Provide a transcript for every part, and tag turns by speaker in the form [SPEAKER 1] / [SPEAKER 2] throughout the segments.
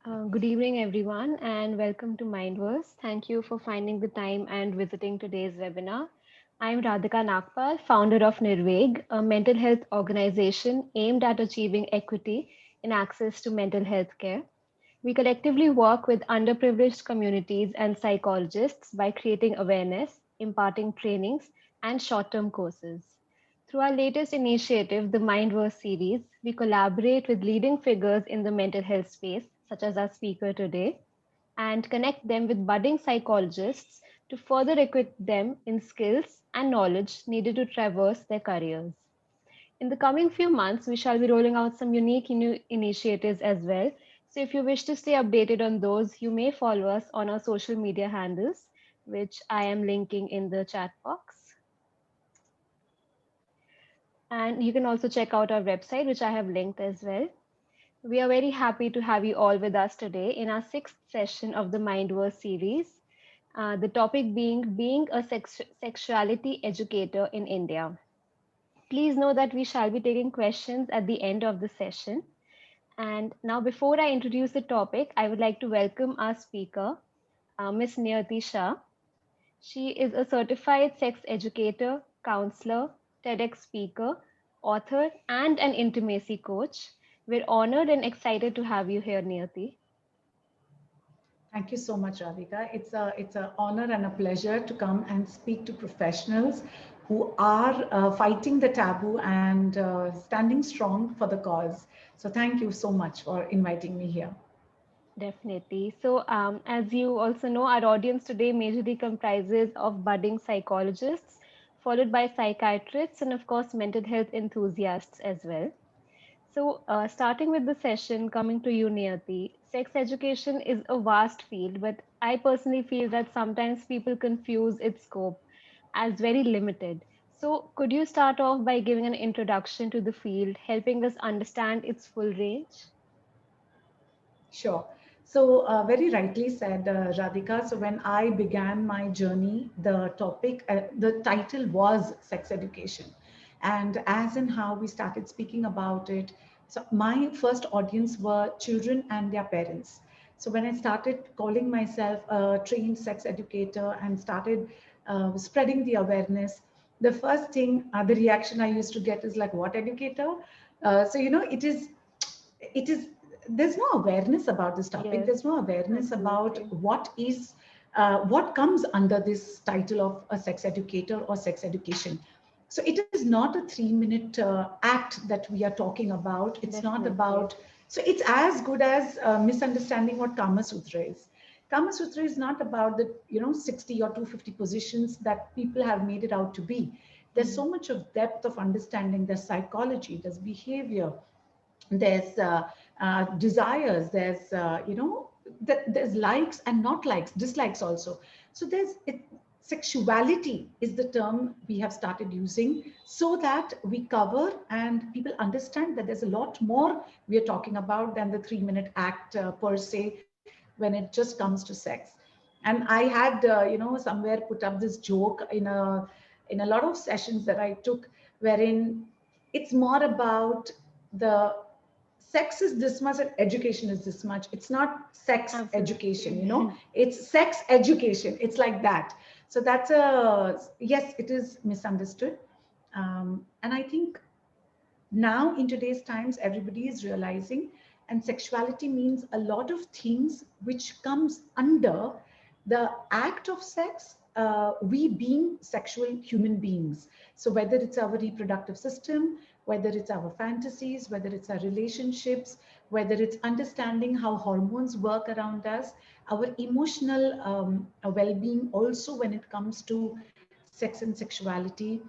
[SPEAKER 1] Good evening, everyone, and welcome to Mindverse. Thank you for finding the time and visiting today's webinar. I'm Radhika Nagpal, founder of Nirveg, a mental health organization aimed at achieving equity in access to mental health care. We collectively work with underprivileged communities and psychologists by creating awareness, imparting trainings, and short term courses. Through our latest initiative, the Mindverse series, we collaborate with leading figures in the mental health space, such as our speaker today, and connect them with budding psychologists to further equip them in skills and knowledge needed to traverse their careers. In the coming few months, we shall be rolling out some unique initiatives as well. So if you wish to stay updated on those, you may follow us on our social media handles, which I am linking in the chat box. And you can also check out our website, which I have linked as well. We are very happy to have you all with us today in our sixth session of the Mindverse series. The topic being a sexuality educator in India. Please know that we shall be taking questions at the end of the session. And now, before I introduce the topic, I would like to welcome our speaker, Ms. Niyati Shah. She is a certified sex educator, counselor, TEDx speaker, author, and an intimacy coach. We're honored and excited to have you here, Niyati.
[SPEAKER 2] Thank you so much, Radhika. It's a honor and a pleasure to come and speak to professionals who are fighting the taboo and standing strong for the cause. So thank you so much for inviting me here.
[SPEAKER 1] Definitely. So, as you also know, our audience today majorly comprises of budding psychologists, followed by psychiatrists, and of course, mental health enthusiasts as well. So, starting with the session, coming to you, Niyati, sex education is a vast field, but I personally feel that sometimes people confuse its scope as very limited. So, could you start off by giving an introduction to the field, helping us understand its full range?
[SPEAKER 2] Sure. So, very rightly said, Radhika. So, when I began my journey, the title was sex education. And as in how we started speaking about it, so my first audience were children and their parents. So, when I started calling myself a trained sex educator and started spreading the awareness, the first thing, the reaction I used to get is like, what educator? It is there's no awareness about this topic.
[SPEAKER 1] Yes,
[SPEAKER 2] There's no awareness about
[SPEAKER 1] absolutely.
[SPEAKER 2] what comes under this title of a sex educator or sex education. So it is not a 3 minute act that we are talking about. It's not
[SPEAKER 1] Definitely.
[SPEAKER 2] about, so it's as good as misunderstanding what Kama Sutra is. Kama Sutra is not about the 60 or 250 positions that people have made it out to be. There's
[SPEAKER 1] Mm.
[SPEAKER 2] so much of depth of understanding. There's psychology, there's behavior, there's desires, there's there's likes and not likes, dislikes also. So sexuality is the term we have started using so that we cover and people understand that there's a lot more we are talking about than the 3 minute act per se when it just comes to sex. And I had somewhere put up this joke in a lot of sessions that I took, wherein it's more about the sex is this much and education is this much. It's not sex education,
[SPEAKER 1] Absolutely.
[SPEAKER 2] it's sex education. It's like that. So that's a, yes, it is misunderstood. And I think now in today's times, everybody is realizing, and sexuality means a lot of things which comes under the act of sex, we being sexual human beings. So whether it's our reproductive system, whether it's our fantasies, whether it's our relationships, whether it's understanding how hormones work around us, our emotional well-being also when it comes to sex and sexuality,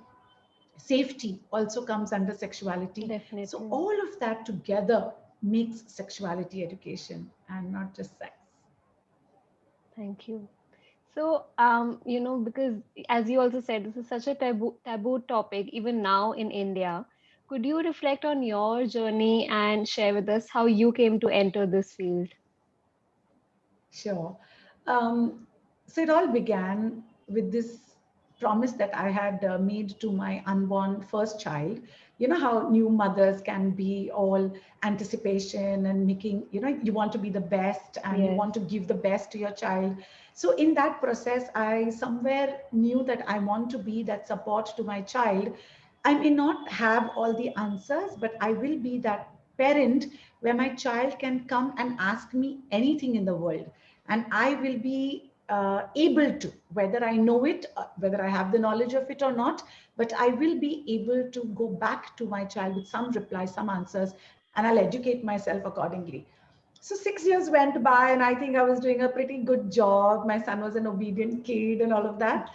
[SPEAKER 2] safety also comes under sexuality. So
[SPEAKER 1] Definitely.
[SPEAKER 2] all of that together makes sexuality education and not just sex.
[SPEAKER 1] Thank you. So, because as you also said, this is such a taboo topic even now in India. Could you reflect on your journey and share with us how you came to enter this field?
[SPEAKER 2] Sure. So it all began with this promise that I had made to my unborn first child. you know how new mothers can be all anticipation and making, you know, you want to be the best and you
[SPEAKER 1] Yes.
[SPEAKER 2] want to give the best to your child. So in that process, I somewhere knew that I want to be that support to my child. I may not have all the answers, but I will be that parent where my child can come and ask me anything in the world. And I will be able to, whether I know it, whether I have the knowledge of it or not, but I will be able to go back to my child with some replies, some answers, and I'll educate myself accordingly. So 6 years went by, and I think I was doing a pretty good job. My son was an obedient kid and all of that.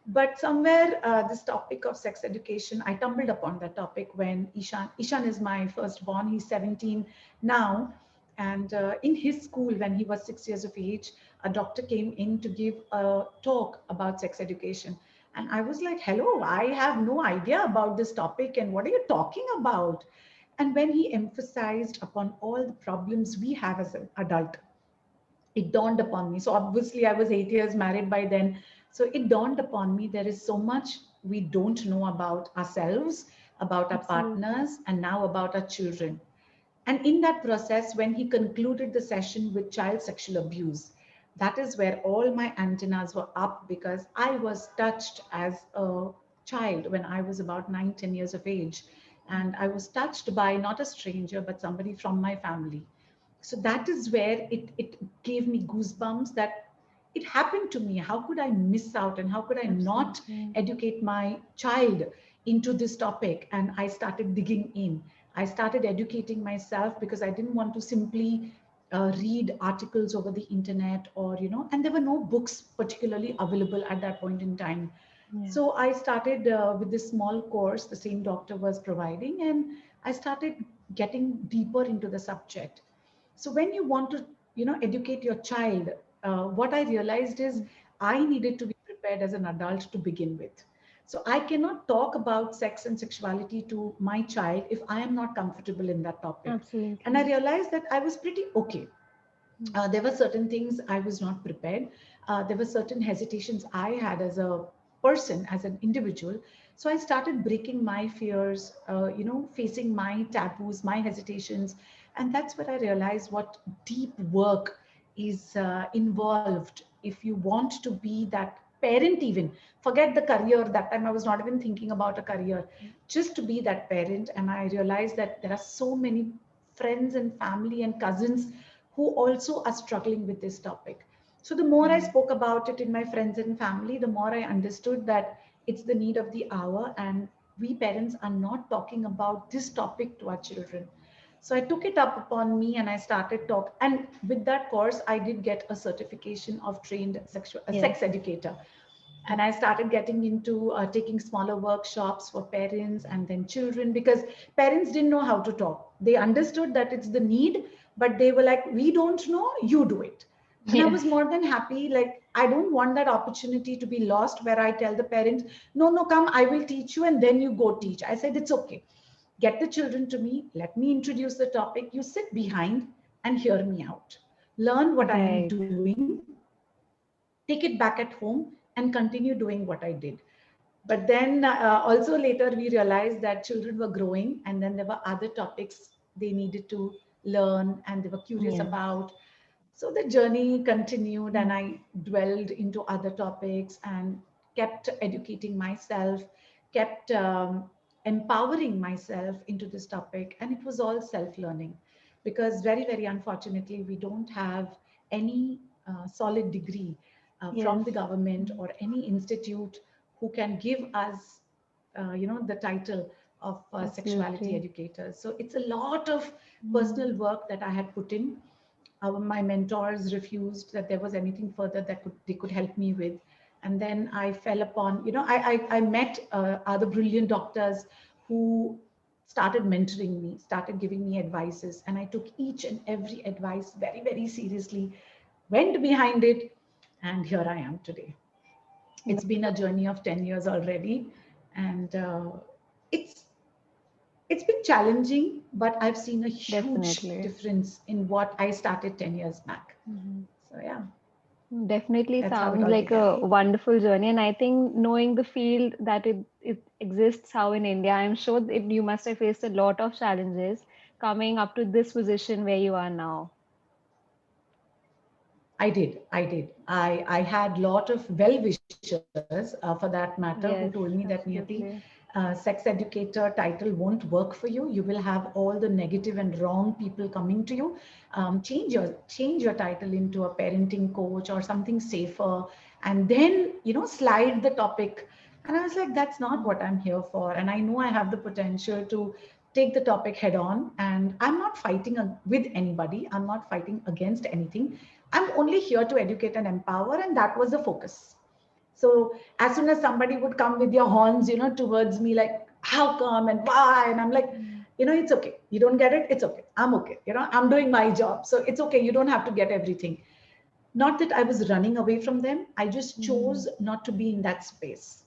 [SPEAKER 2] But somewhere, this topic of sex education, I tumbled upon that topic when Ishan is my firstborn. He's 17 now. And in his school, when he was 6 years of age, a doctor came in to give a talk about sex education. And I was like, hello, I have no idea about this topic. And what are you talking about? And when he emphasized upon all the problems we have as an adult, it dawned upon me. So obviously, I was 8 years married by then. So it dawned upon me there is so much we don't know about ourselves, about our
[SPEAKER 1] Absolutely.
[SPEAKER 2] partners, and now about our children. And in that process, when he concluded the session with child sexual abuse, that is where all my antennas were up, because I was touched as a child when I was about 9, 10 years of age. And I was touched by not a stranger, but somebody from my family. So that is where it gave me goosebumps that it happened to me. How could I miss out, and how could I not
[SPEAKER 1] Absolutely.
[SPEAKER 2] educate my child into this topic? And I started digging in. I started educating myself because I didn't want to simply read articles over the internet, or, you know, and there were no books particularly available at that point in time.
[SPEAKER 1] Yeah.
[SPEAKER 2] So I started with this small course the same doctor was providing, and I started getting deeper into the subject. So when you want to, you know, educate your child, what I realized is I needed to be prepared as an adult to begin with. So I cannot talk about sex and sexuality to my child if I am not comfortable in that topic. And I
[SPEAKER 1] Absolutely.
[SPEAKER 2] realized that I was pretty okay. There were certain things I was not prepared. There were certain hesitations I had as a person, as an individual. So I started breaking my fears, you know, facing my taboos, my hesitations. And that's where I realized what deep work is involved if you want to be that parent, even forget the career. That time I was not even thinking about a career, just to be that parent. And I realized that there are so many friends and family and cousins who also are struggling with this topic. So the more I
[SPEAKER 1] Yeah.
[SPEAKER 2] spoke about it in my friends and family, the more I understood that it's the need of the hour, and we parents are not talking about this topic to our children. So I took it up upon me and I started talk. And with that course, I did get a certification of trained
[SPEAKER 1] Yes.
[SPEAKER 2] sex educator. And I started getting into taking smaller workshops for parents and then children, because parents didn't know how to talk. They understood that it's the need, but they were like, we don't know, you do it. And I
[SPEAKER 1] Yes.
[SPEAKER 2] was more than happy. Like, I don't want that opportunity to be lost where I tell the parents, no, no, come, I will teach you and then you go teach. I said, it's okay. Get the children to me. Let me introduce the topic. You sit behind and hear me out. Learn what I am
[SPEAKER 1] Right.
[SPEAKER 2] doing, take it back at home, and continue doing what I did. But then also later we realized that children were growing, and then there were other topics they needed to learn and they were curious
[SPEAKER 1] Yes.
[SPEAKER 2] about. So the journey continued, and
[SPEAKER 1] Mm.
[SPEAKER 2] I dwelled into other topics and kept educating myself, kept empowering myself into this topic. And it was all self learning, because very, very unfortunately, we don't have any solid degree
[SPEAKER 1] Yes.
[SPEAKER 2] from the government
[SPEAKER 1] Mm.
[SPEAKER 2] or any institute who can give us, you know, the title of sexuality
[SPEAKER 1] Absolutely.
[SPEAKER 2] educators. So it's a lot of
[SPEAKER 1] Mm.
[SPEAKER 2] personal work that I had put in. My mentors refused that there was anything further that they could help me with. And then I fell upon, you know, I met other brilliant doctors who started mentoring me, started giving me advices, and I took each and every advice very, very seriously, went behind it, and here I am today. It's been a journey of 10 years already, and it's it's been challenging, but I've seen a huge
[SPEAKER 1] Definitely.
[SPEAKER 2] difference in what I started 10 years back.
[SPEAKER 1] Mhm.
[SPEAKER 2] So yeah.
[SPEAKER 1] Definitely
[SPEAKER 2] That's how it
[SPEAKER 1] sounds
[SPEAKER 2] all
[SPEAKER 1] like
[SPEAKER 2] began.
[SPEAKER 1] a wonderful journey. And I think knowing the field that it exists how in India, I'm sure you must have faced a lot of challenges coming up to this position where you are now.
[SPEAKER 2] I had lot of well-wishers, for that matter, who told me that
[SPEAKER 1] Yes,
[SPEAKER 2] Niyati,
[SPEAKER 1] absolutely.
[SPEAKER 2] sex educator title won't work for you. You will have all the negative and wrong people coming to you. Change your title into a parenting coach or something safer, and then slide the topic. And I was like, that's not what I'm here for. And I know I have the potential to take the topic head on. And I'm not fighting with anybody. I'm not fighting against anything. I'm only here to educate and empower, and that was the focus. So as soon as somebody would come with your horns, towards me, like, how come and why? And I'm like,
[SPEAKER 1] Mm.
[SPEAKER 2] it's okay. You don't get it. It's okay. I'm okay. I'm doing my job. So it's okay. You don't have to get everything. Not that I was running away from them. I just chose
[SPEAKER 1] Mm.
[SPEAKER 2] not to be in that space.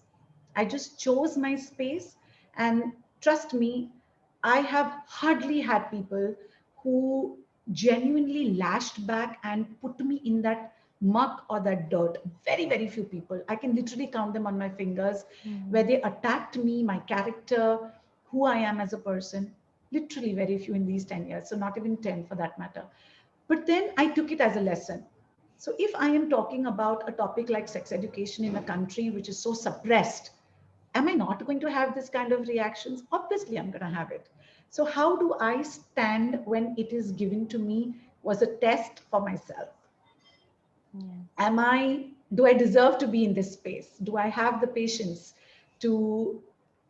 [SPEAKER 2] I just chose my space. And trust me, I have hardly had people who genuinely lashed back and put me in that muck or that dirt. Very, very few people. I can literally count them on my fingers where
[SPEAKER 1] Mm.
[SPEAKER 2] they attacked me, my character, who I am as a person. Literally very few in these 10 years. So not even 10 for that matter. But then I took it as a lesson. So if I am talking about a topic like sex education in a country which is so suppressed, am I not going to have this kind of reactions? Obviously, I'm going to have it. So, how do I stand when it is given to me was a test for myself?
[SPEAKER 1] Yes.
[SPEAKER 2] Do I deserve to be in this space? Do I have the patience to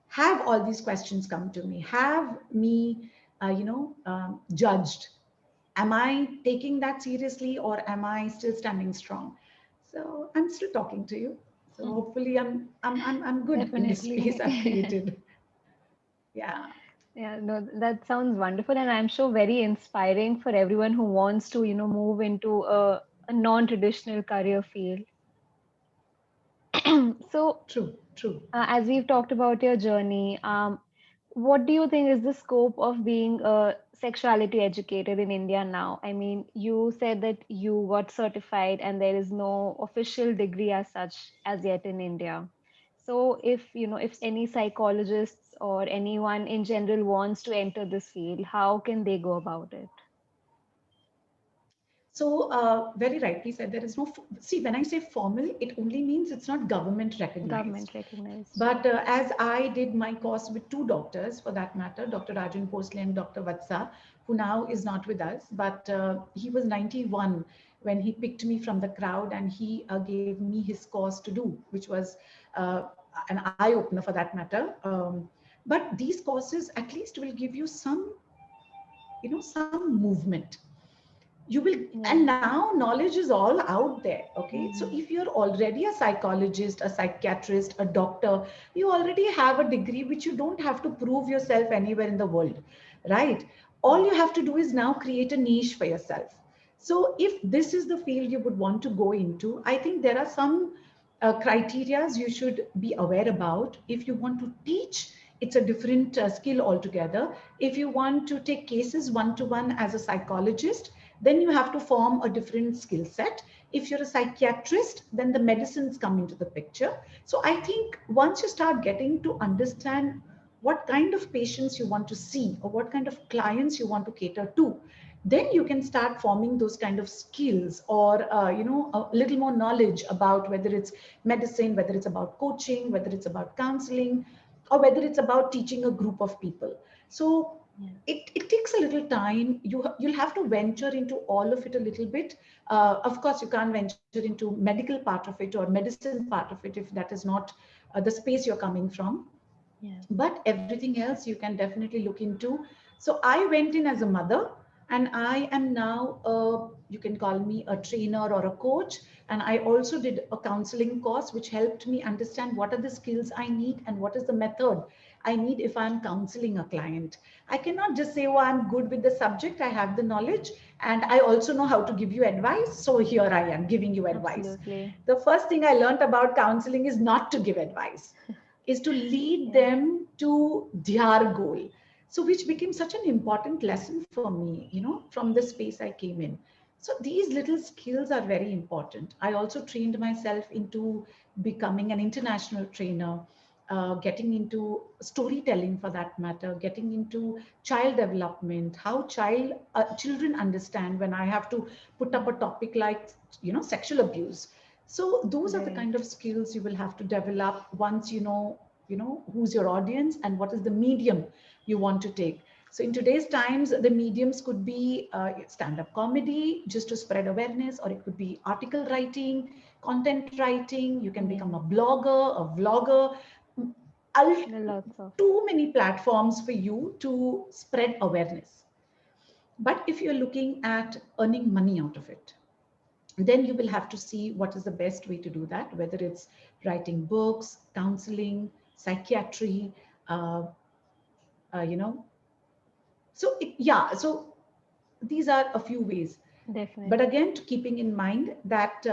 [SPEAKER 2] have all these questions come to me? Have me, judged? Am I taking that seriously, or am I still standing strong? So I'm still talking to you. So hopefully I'm good in this space
[SPEAKER 1] Definitely.
[SPEAKER 2] I've created. Yeah.
[SPEAKER 1] Yeah, no, that sounds wonderful, and I'm sure very inspiring for everyone who wants to, move into a non-traditional career field. So,
[SPEAKER 2] True, true.
[SPEAKER 1] as we've talked about your journey, what do you think is the scope of being a sexuality educator in India now? I mean, you said that you got certified and there is no official degree as such as yet in India. So if any psychologists or anyone in general wants to enter this field, how can they go about it?
[SPEAKER 2] So, very rightly said, there is no, see, when I say formal, it only means it's not government recognized.
[SPEAKER 1] Government recognized.
[SPEAKER 2] But as I did my course with two doctors, for that matter, Dr. Rajan Posle and Dr. Vatsa, who now is not with us, but he was 91 when he picked me from the crowd, and he gave me his course to do, which was uh, an eye opener for that matter. But these courses at least will give you some movement. You will, and
[SPEAKER 1] Yeah.
[SPEAKER 2] now knowledge is all out there. Okay, so
[SPEAKER 1] Mhm.
[SPEAKER 2] if you're already a psychologist, a psychiatrist, a doctor, you already have a degree which you don't have to prove yourself anywhere in the world, right? All you have to do is now create a niche for yourself. So if this is the field you would want to go into, I think there are some criterias you should be aware about. If you want to teach, it's a different skill altogether. If you want to take cases one to one as a psychologist, then you have to form a different skill set. If you're a psychiatrist, then the medicines come into the picture. So I think once you start getting to understand what kind of patients you want to see or what kind of clients you want to cater to, then you can start forming those kind of skills, or a little more knowledge about whether it's medicine, whether it's about coaching, whether it's about counseling, or whether it's about teaching a group of people. So
[SPEAKER 1] Yeah.
[SPEAKER 2] it takes a little time. You'll have to venture into all of it a little bit. Of course, you can't venture into medical part of it or medicine part of it if that is not the space you're coming from.
[SPEAKER 1] Yeah.
[SPEAKER 2] But everything else you can definitely look into. So I went in as a mother, and I am now you can call me a trainer or a coach. And I also did a counseling course which helped me understand what are the skills I need and what is the method I need if I'm counseling a client. I cannot just say, oh, I'm good with the subject, I have the knowledge, and I also know how to give you advice, so here I am giving you advice.
[SPEAKER 1] Absolutely.
[SPEAKER 2] The first thing I learned about counseling is not to give advice, is to lead
[SPEAKER 1] Yeah.
[SPEAKER 2] them to their goal. So, which became such an important lesson for me, from the space I came in. So these little skills are very important. I also trained myself into becoming an international trainer, getting into storytelling for that matter, getting into child development, how children understand when I have to put up a topic like, sexual abuse. So those are the
[SPEAKER 1] Right.
[SPEAKER 2] kind of skills you will have to develop once who's your audience and what is the medium you want to take. So in today's times, the mediums could be stand-up comedy, just to spread awareness, or it could be article writing, content writing. You can become a
[SPEAKER 1] Yeah.
[SPEAKER 2] blogger, a vlogger. I'll,
[SPEAKER 1] There are lots of.
[SPEAKER 2] too many platforms for you to spread awareness. But if you're looking at earning money out of it, then you will have to see what is the best way to do that, whether it's writing books, counseling, psychiatry, uh, uh, you know. So these are a few ways. But
[SPEAKER 1] Definitely.
[SPEAKER 2] again, keeping in mind that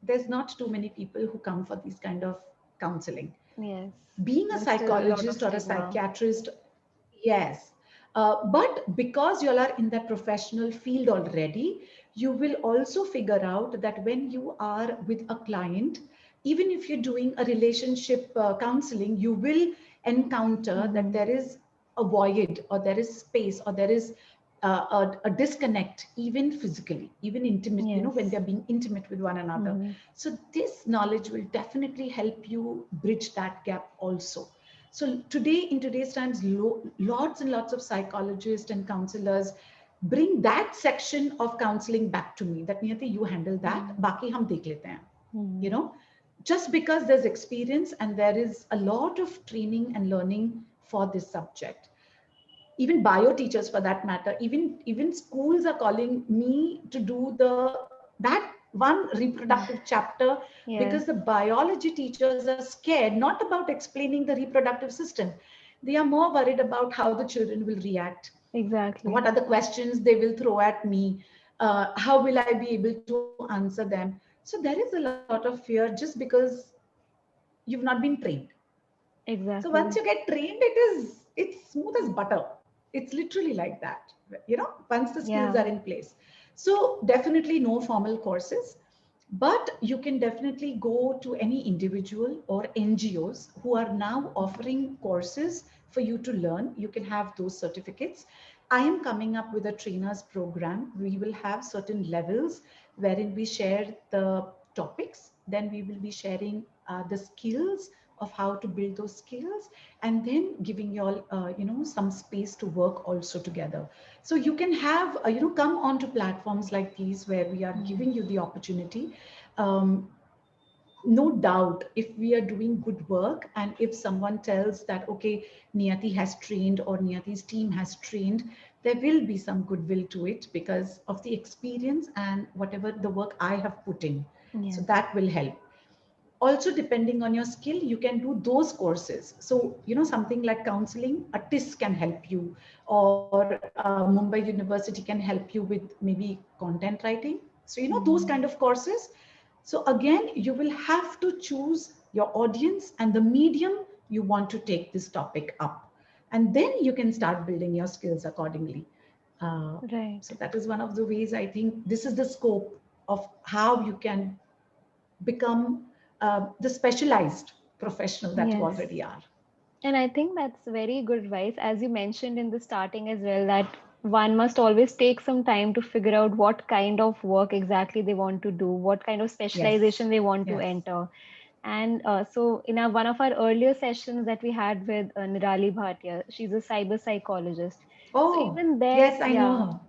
[SPEAKER 2] there's not too many people who come for these kind of counseling.
[SPEAKER 1] Yes.
[SPEAKER 2] Being a
[SPEAKER 1] There's still a lot of
[SPEAKER 2] psychologist or a
[SPEAKER 1] stigma.
[SPEAKER 2] psychiatrist, yes. But because you all are in that professional field already, you will also figure out that when you are with a client, even if you're doing a relationship counseling, you will encounter that
[SPEAKER 1] Mm-hmm.
[SPEAKER 2] there is a void, or there is space, or there is a disconnect, even physically, even intimate, when
[SPEAKER 1] Yes.
[SPEAKER 2] they're being intimate with one another.
[SPEAKER 1] Mm-hmm.
[SPEAKER 2] So this knowledge will definitely help you bridge that gap also. So today, in today's times, lots and lots of psychologists and counselors bring that section of counseling back to me. That Niyati, you handle that. Baki hum dekh lete hain. You
[SPEAKER 1] Mm-hmm.
[SPEAKER 2] know, just because there's experience and there is a lot of training and learning for this subject. Even bio teachers, for that matter, even schools are calling me to do that one reproductive chapter, because
[SPEAKER 1] Yes.
[SPEAKER 2] the biology teachers are scared, not about explaining the reproductive system. They are more worried about how the children will react, what
[SPEAKER 1] Exactly.
[SPEAKER 2] are the questions they will throw at me, how will I be able to answer them. So there is a lot of fear just because you've not been trained. So once you
[SPEAKER 1] Exactly.
[SPEAKER 2] get trained, it's smooth as butter. It's literally like that. Once the skills
[SPEAKER 1] Yeah.
[SPEAKER 2] are in place. So definitely no formal courses, but you can definitely go to any individual or NGOs who are now offering courses for you to learn. You can have those certificates. I am coming up with a trainers program. We will have certain levels wherein we share the topics, then we will be sharing the skills of how to build those skills, and then giving you all some space to work also together. So you can have come onto platforms like these where we are
[SPEAKER 1] Mm.
[SPEAKER 2] giving you the opportunity. um, no doubt, if we are doing good work and if someone tells that, okay, Niyati has trained or Niyati's team has trained, there will be some goodwill to it because of the experience and whatever the work I have put in. So
[SPEAKER 1] Yes.
[SPEAKER 2] that will help. Also, depending on your skill, you can do those courses. So something like counseling, a TIS can help you, or Mumbai University can help you with maybe content writing. So those kind of
[SPEAKER 1] Mm.
[SPEAKER 2] courses. So again, you will have to choose your audience and the medium you want to take this topic up, and then you can start building your skills accordingly. uh,
[SPEAKER 1] Right.
[SPEAKER 2] so that is one of the ways. I think this is the scope of how you can become the specialized professional that you
[SPEAKER 1] Yes.
[SPEAKER 2] already are.
[SPEAKER 1] And I think that's very good advice, as you mentioned in the starting as well, that one must always take some time to figure out what kind of work exactly they want to do, what kind of
[SPEAKER 2] Yes,
[SPEAKER 1] specialization they want to
[SPEAKER 2] yes.
[SPEAKER 1] enter. And so, in one of our earlier sessions that we had with Nirali Bhatia, she's a cyber psychologist. So
[SPEAKER 2] Oh,
[SPEAKER 1] even there,
[SPEAKER 2] yes, I know
[SPEAKER 1] yeah,
[SPEAKER 2] her.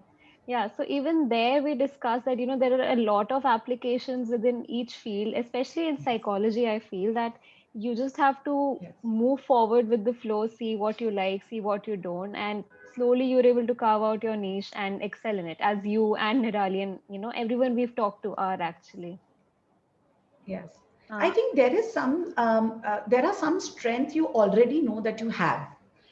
[SPEAKER 1] yeah. So even there, we discussed that there are a lot of applications within each field, especially in
[SPEAKER 2] Yes,
[SPEAKER 1] psychology. I feel that you just have to
[SPEAKER 2] yes,
[SPEAKER 1] move forward with the flow, see what you like, see what you don't, and slowly you're able to carve out your niche and excel in it, as you and Nirali and everyone we've talked to are actually.
[SPEAKER 2] yes. I
[SPEAKER 1] Uh,
[SPEAKER 2] think there are some strength you already know that you have.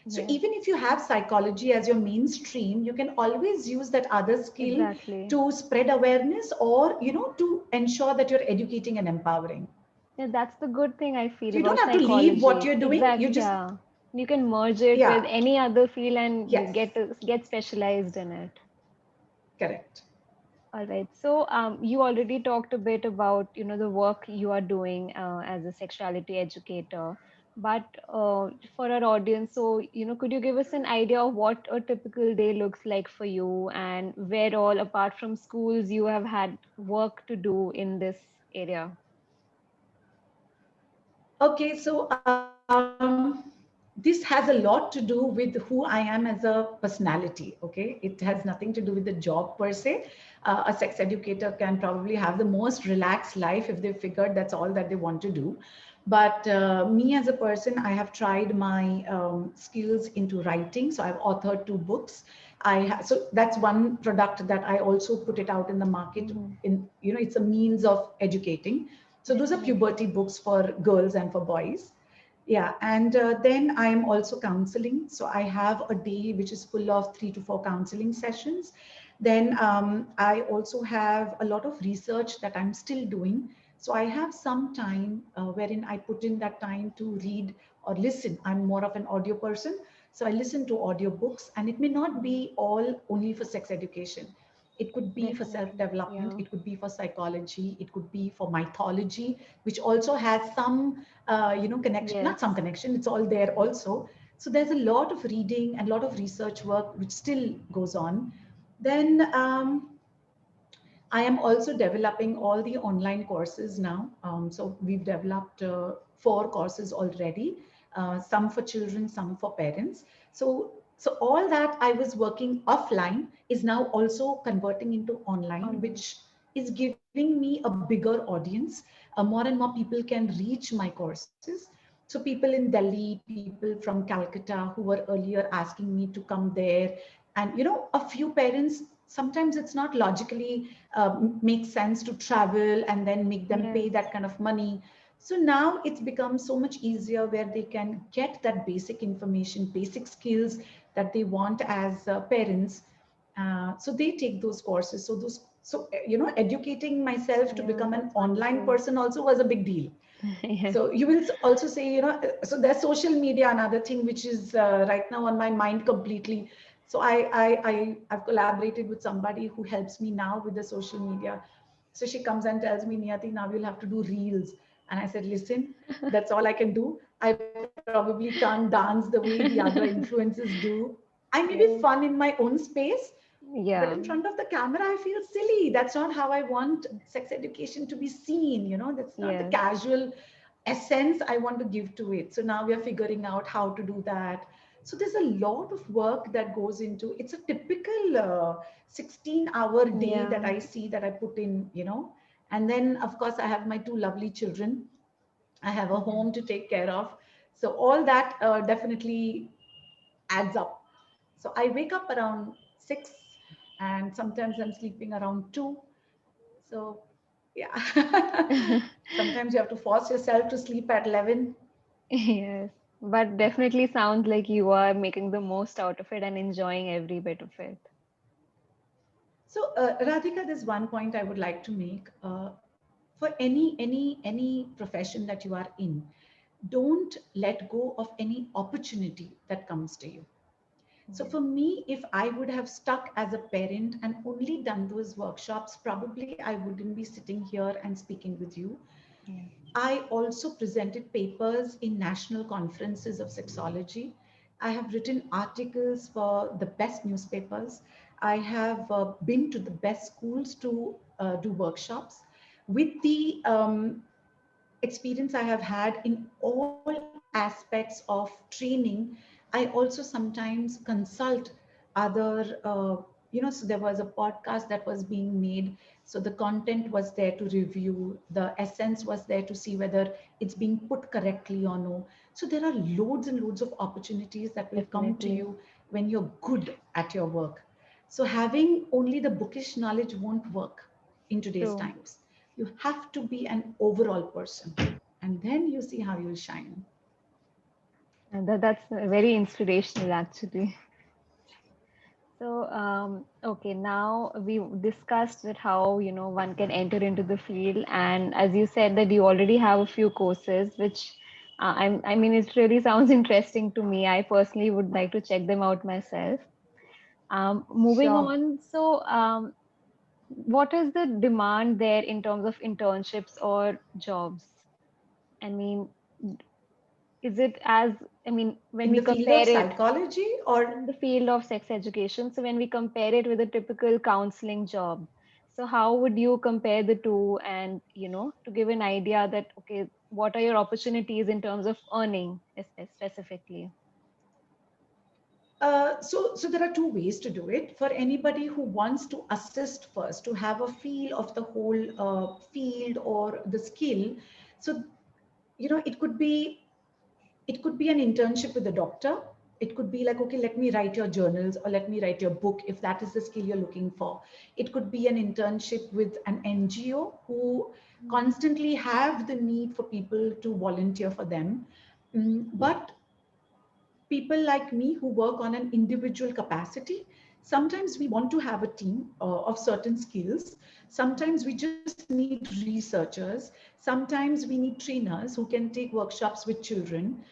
[SPEAKER 2] So
[SPEAKER 1] yes,
[SPEAKER 2] even if you have psychology as your mainstream, you can always use that other skill
[SPEAKER 1] exactly.
[SPEAKER 2] to spread awareness, or to ensure that you're educating and empowering.
[SPEAKER 1] Yeah, that's the good thing I feel
[SPEAKER 2] So you don't
[SPEAKER 1] about
[SPEAKER 2] have to leave what
[SPEAKER 1] psychology.
[SPEAKER 2] you're doing. You
[SPEAKER 1] Exactly.
[SPEAKER 2] just,
[SPEAKER 1] Yeah. You can merge it with
[SPEAKER 2] yeah,
[SPEAKER 1] any other field and you
[SPEAKER 2] yes,
[SPEAKER 1] get specialized in it.
[SPEAKER 2] correct.
[SPEAKER 1] All right. So, you already talked a bit about, the work you are doing as a sexuality educator. But for our audience, so, could you give us an idea of what a typical day looks like for you and where all, apart from schools, you have had work to do in this area?
[SPEAKER 2] Okay, so this has a lot to do with who I am as a personality. Okay, it has nothing to do with the job per se. A sex educator can probably have the most relaxed life if they figured that's all that they want to do. But me as a person, I have tried my skills into writing. So I've authored 2 books. So that's one product that I also put it out in the market.
[SPEAKER 1] Mm-hmm.
[SPEAKER 2] It's a means of educating. So those are
[SPEAKER 1] Definitely.
[SPEAKER 2] puberty books for girls and for boys. Yeah, and then I'm also counseling. So I have a day which is full of 3 to 4 counseling sessions. Then I also have a lot of research that I'm still doing. So I have some time wherein I put in that time to read or listen. I'm more of an audio person. So I listen to audio books, and it may not
[SPEAKER 1] Mhm.
[SPEAKER 2] be all only for sex education. It could be for self
[SPEAKER 1] Definitely.
[SPEAKER 2] development,
[SPEAKER 1] Yeah.
[SPEAKER 2] it could be for psychology, it could be for mythology, which also has some connection, not some
[SPEAKER 1] Yes.
[SPEAKER 2] connection, it's all there also. So there's a lot of reading and a lot of research work which still goes on. Then I am also developing all the online courses now. So we've developed 4 courses already, some for children, some for parents. So all that I was working offline is now also converting into online,
[SPEAKER 1] Online.
[SPEAKER 2] which is giving me a bigger audience. More and more people can reach my courses. So people in Delhi, people from Calcutta who were earlier asking me to come there, and a few parents, sometimes it's not logically makes sense to travel and then make them
[SPEAKER 1] Yes.
[SPEAKER 2] pay that kind of money. So now it's become so much easier where they can get that basic information, basic skills that they want as parents. So they take those courses. Educating myself to
[SPEAKER 1] Yeah,
[SPEAKER 2] become an
[SPEAKER 1] that's
[SPEAKER 2] online
[SPEAKER 1] wonderful.
[SPEAKER 2] person also was a big deal.
[SPEAKER 1] Yes.
[SPEAKER 2] So you will also say, so there's social media, another thing which is right now on my mind completely. So I've collaborated with somebody who helps me now with the social media. So she comes and tells me, Niyati, now you'll have to do reels. And I said, listen, that's all I can do. I probably can't dance the way the other influencers do. I may be fun
[SPEAKER 1] Yes.
[SPEAKER 2] in my own space, but in
[SPEAKER 1] Yeah.
[SPEAKER 2] front of the camera, I feel silly. That's not how I want sex education to be seen. That's not the
[SPEAKER 1] Yes.
[SPEAKER 2] casual essence I want to give to it. So now we are figuring out how to do that. So there's a lot of work that goes into it's a typical 16-hour day that
[SPEAKER 1] Yeah.
[SPEAKER 2] I see that I put in. And then, of course, I have my 2 lovely children. I have a
[SPEAKER 1] Mhm.
[SPEAKER 2] home to take care of. So all that definitely adds up. So I wake up around 6, and sometimes I'm sleeping around 2. So yeah. Sometimes you have to force yourself to sleep at 11.
[SPEAKER 1] Yes. But definitely sounds like you are making the most out of it and enjoying every bit of it.
[SPEAKER 2] So Radhika, there's one point I would like to make. For any profession that you are in, don't let go of any opportunity that comes to you. So
[SPEAKER 1] Mhm.
[SPEAKER 2] for me, if I would have stuck as a parent and only done those workshops, probably I wouldn't be sitting here and speaking with you.
[SPEAKER 1] Yes.
[SPEAKER 2] I also presented papers in national conferences of sexology. I have written articles for the best newspapers. I have been to the best schools to do workshops. With the experience I have had in all aspects of training, I also sometimes consult other, so there was a podcast that was being made. So the content was there to review, the essence was there to see whether it's being put correctly or no. So there are loads and loads of opportunities that will come to
[SPEAKER 1] Definitely.
[SPEAKER 2] you when you're good at your work. So having only the bookish knowledge won't work in today's
[SPEAKER 1] True.
[SPEAKER 2] times. You have to be an overall person, and then you see how you'll shine.
[SPEAKER 1] And that's very inspirational, actually. So, okay, now we discussed that how, one can enter into the field. And as you said that you already have a few courses, which I mean, it really sounds interesting to me. I personally would like to check them out myself. Moving
[SPEAKER 2] Sure.
[SPEAKER 1] on, so what is the demand there in terms of internships or jobs? I mean, is it as, I mean, when
[SPEAKER 2] In
[SPEAKER 1] we
[SPEAKER 2] the field of
[SPEAKER 1] compare it
[SPEAKER 2] psychology, or
[SPEAKER 1] in the field of sex education, so when we compare it with a typical counseling job, so how would you compare the two and, to give an idea that, okay, what are your opportunities in terms of earning specifically?
[SPEAKER 2] so there are two ways to do it. For anybody who wants to assist first, to have a feel of the whole field or the skill. So, it could be an internship with a doctor. It could be like, okay, let me write your journals or let me write your book if that is the skill you're looking for. It could be an internship with an NGO who constantly have the need for people to volunteer for them. But people like me who work on an individual capacity, sometimes we want to have a team of certain skills. Sometimes we just need researchers. Sometimes we need trainers who can take workshops with children.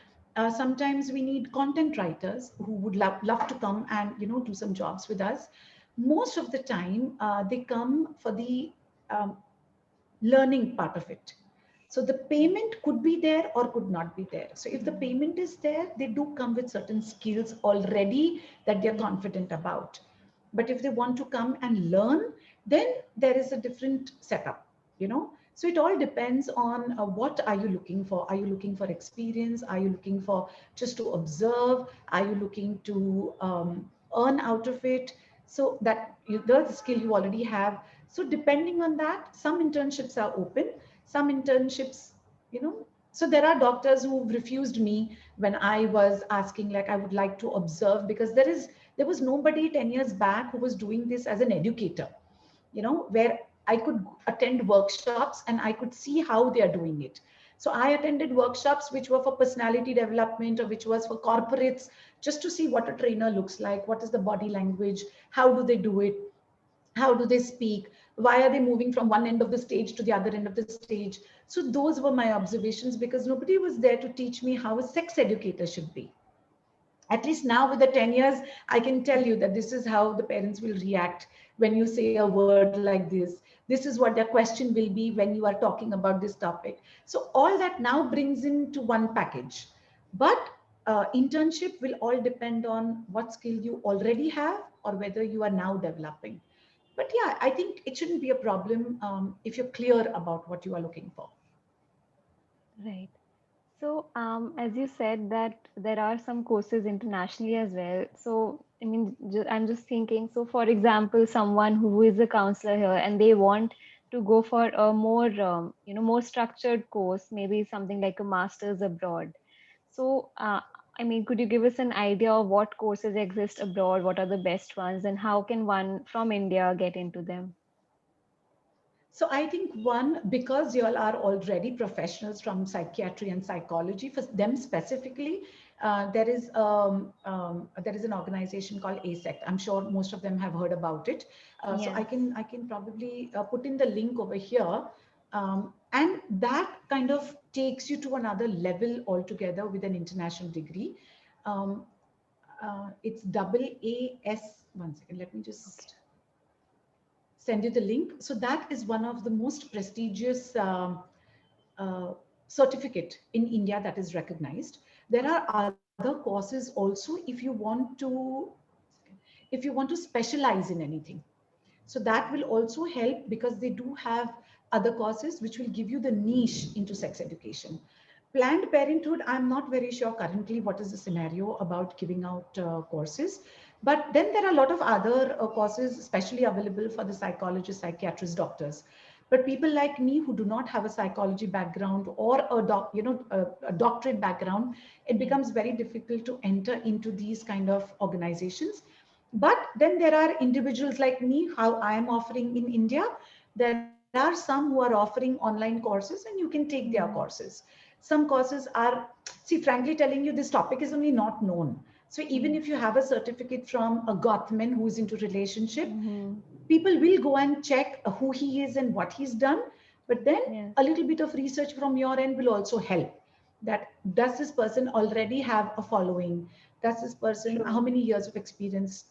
[SPEAKER 2] Sometimes we need content writers who would love to come and do some jobs with us. Most of the time they come for the um, learning part of it. So the payment could be there or could not be there. So if the payment is there, they do come with certain skills already that they're
[SPEAKER 1] Yeah.
[SPEAKER 2] confident about. But if they want to come and learn, then there is a different setup, you know. So it all depends on what are you looking for? Are you looking for experience? Are you looking for just to observe? Are you looking to earn out of it? So that the skill you already have. So depending on that, some internships are open, some internships, you know. So there are doctors who refused me when I was asking, like, I would like to observe, because there was nobody 10 years back who was doing this as an educator, where I could attend workshops and I could see how they are doing it. So I attended workshops which were for personality development or which was for corporates, just to see what a trainer looks like, what is the body language, how do they do it, how do they speak, why are they moving from one end of the stage to the other end of the stage. So those were my observations, because nobody was there to teach me how a sex educator should be. At least now with the 10 years, I can tell you that this is how the parents will react when you say a word like this is what their question will be when you are talking about this topic. So all that now brings into one package. But internship will all depend on what skill you already have or whether you are now developing. But yeah, I think it shouldn't be a problem if you're clear about what you are looking for.
[SPEAKER 1] Right. So, as you said that there are some courses internationally as well. So, I mean, I'm just thinking. So, for example, someone who is a counselor here and they want to go for a more, more structured course, maybe something like a master's abroad. So, I mean, could you give us an idea of what courses exist abroad? What are the best ones, and how can one from India get into them?
[SPEAKER 2] So I think one, because you all are already professionals from psychiatry and psychology, for them specifically, there is an organization called ASECT. I'm sure most of them have heard about it. So I
[SPEAKER 1] Yes.
[SPEAKER 2] can probably put in the link over here, and that kind of takes you to another level altogether with an international degree. Um, it's double AS. One second, let me
[SPEAKER 1] Okay.
[SPEAKER 2] just send you the link. So that is one of the most prestigious uh, certificate in India that is recognized. There are other courses also if you want to specialize in anything. So that will also help, because they do have other courses which will give you the niche into sex education. Planned Parenthood, I'm not very sure currently what is the scenario about giving out courses. But then there are a lot of other courses, especially available for the psychologists, psychiatrists, doctors. But people like me who do not have a psychology background or a doctorate background, it
[SPEAKER 1] Yes.
[SPEAKER 2] becomes very difficult to enter into these kind of organizations. But then there are individuals like me, how I am offering in India. There are some who are offering online courses and you can take their
[SPEAKER 1] Mm.
[SPEAKER 2] courses. Some courses are, see, frankly telling you, this topic is only not known. So even
[SPEAKER 1] Yes.
[SPEAKER 2] if you have a certificate from a Gottman who is into relationship,
[SPEAKER 1] Mm-hmm.
[SPEAKER 2] people will go and check who he is and what he's done. But then
[SPEAKER 1] Yes.
[SPEAKER 2] a little bit of research from your end will also help. That does this person already have a following? Does this person, how
[SPEAKER 1] True.
[SPEAKER 2] many years of experience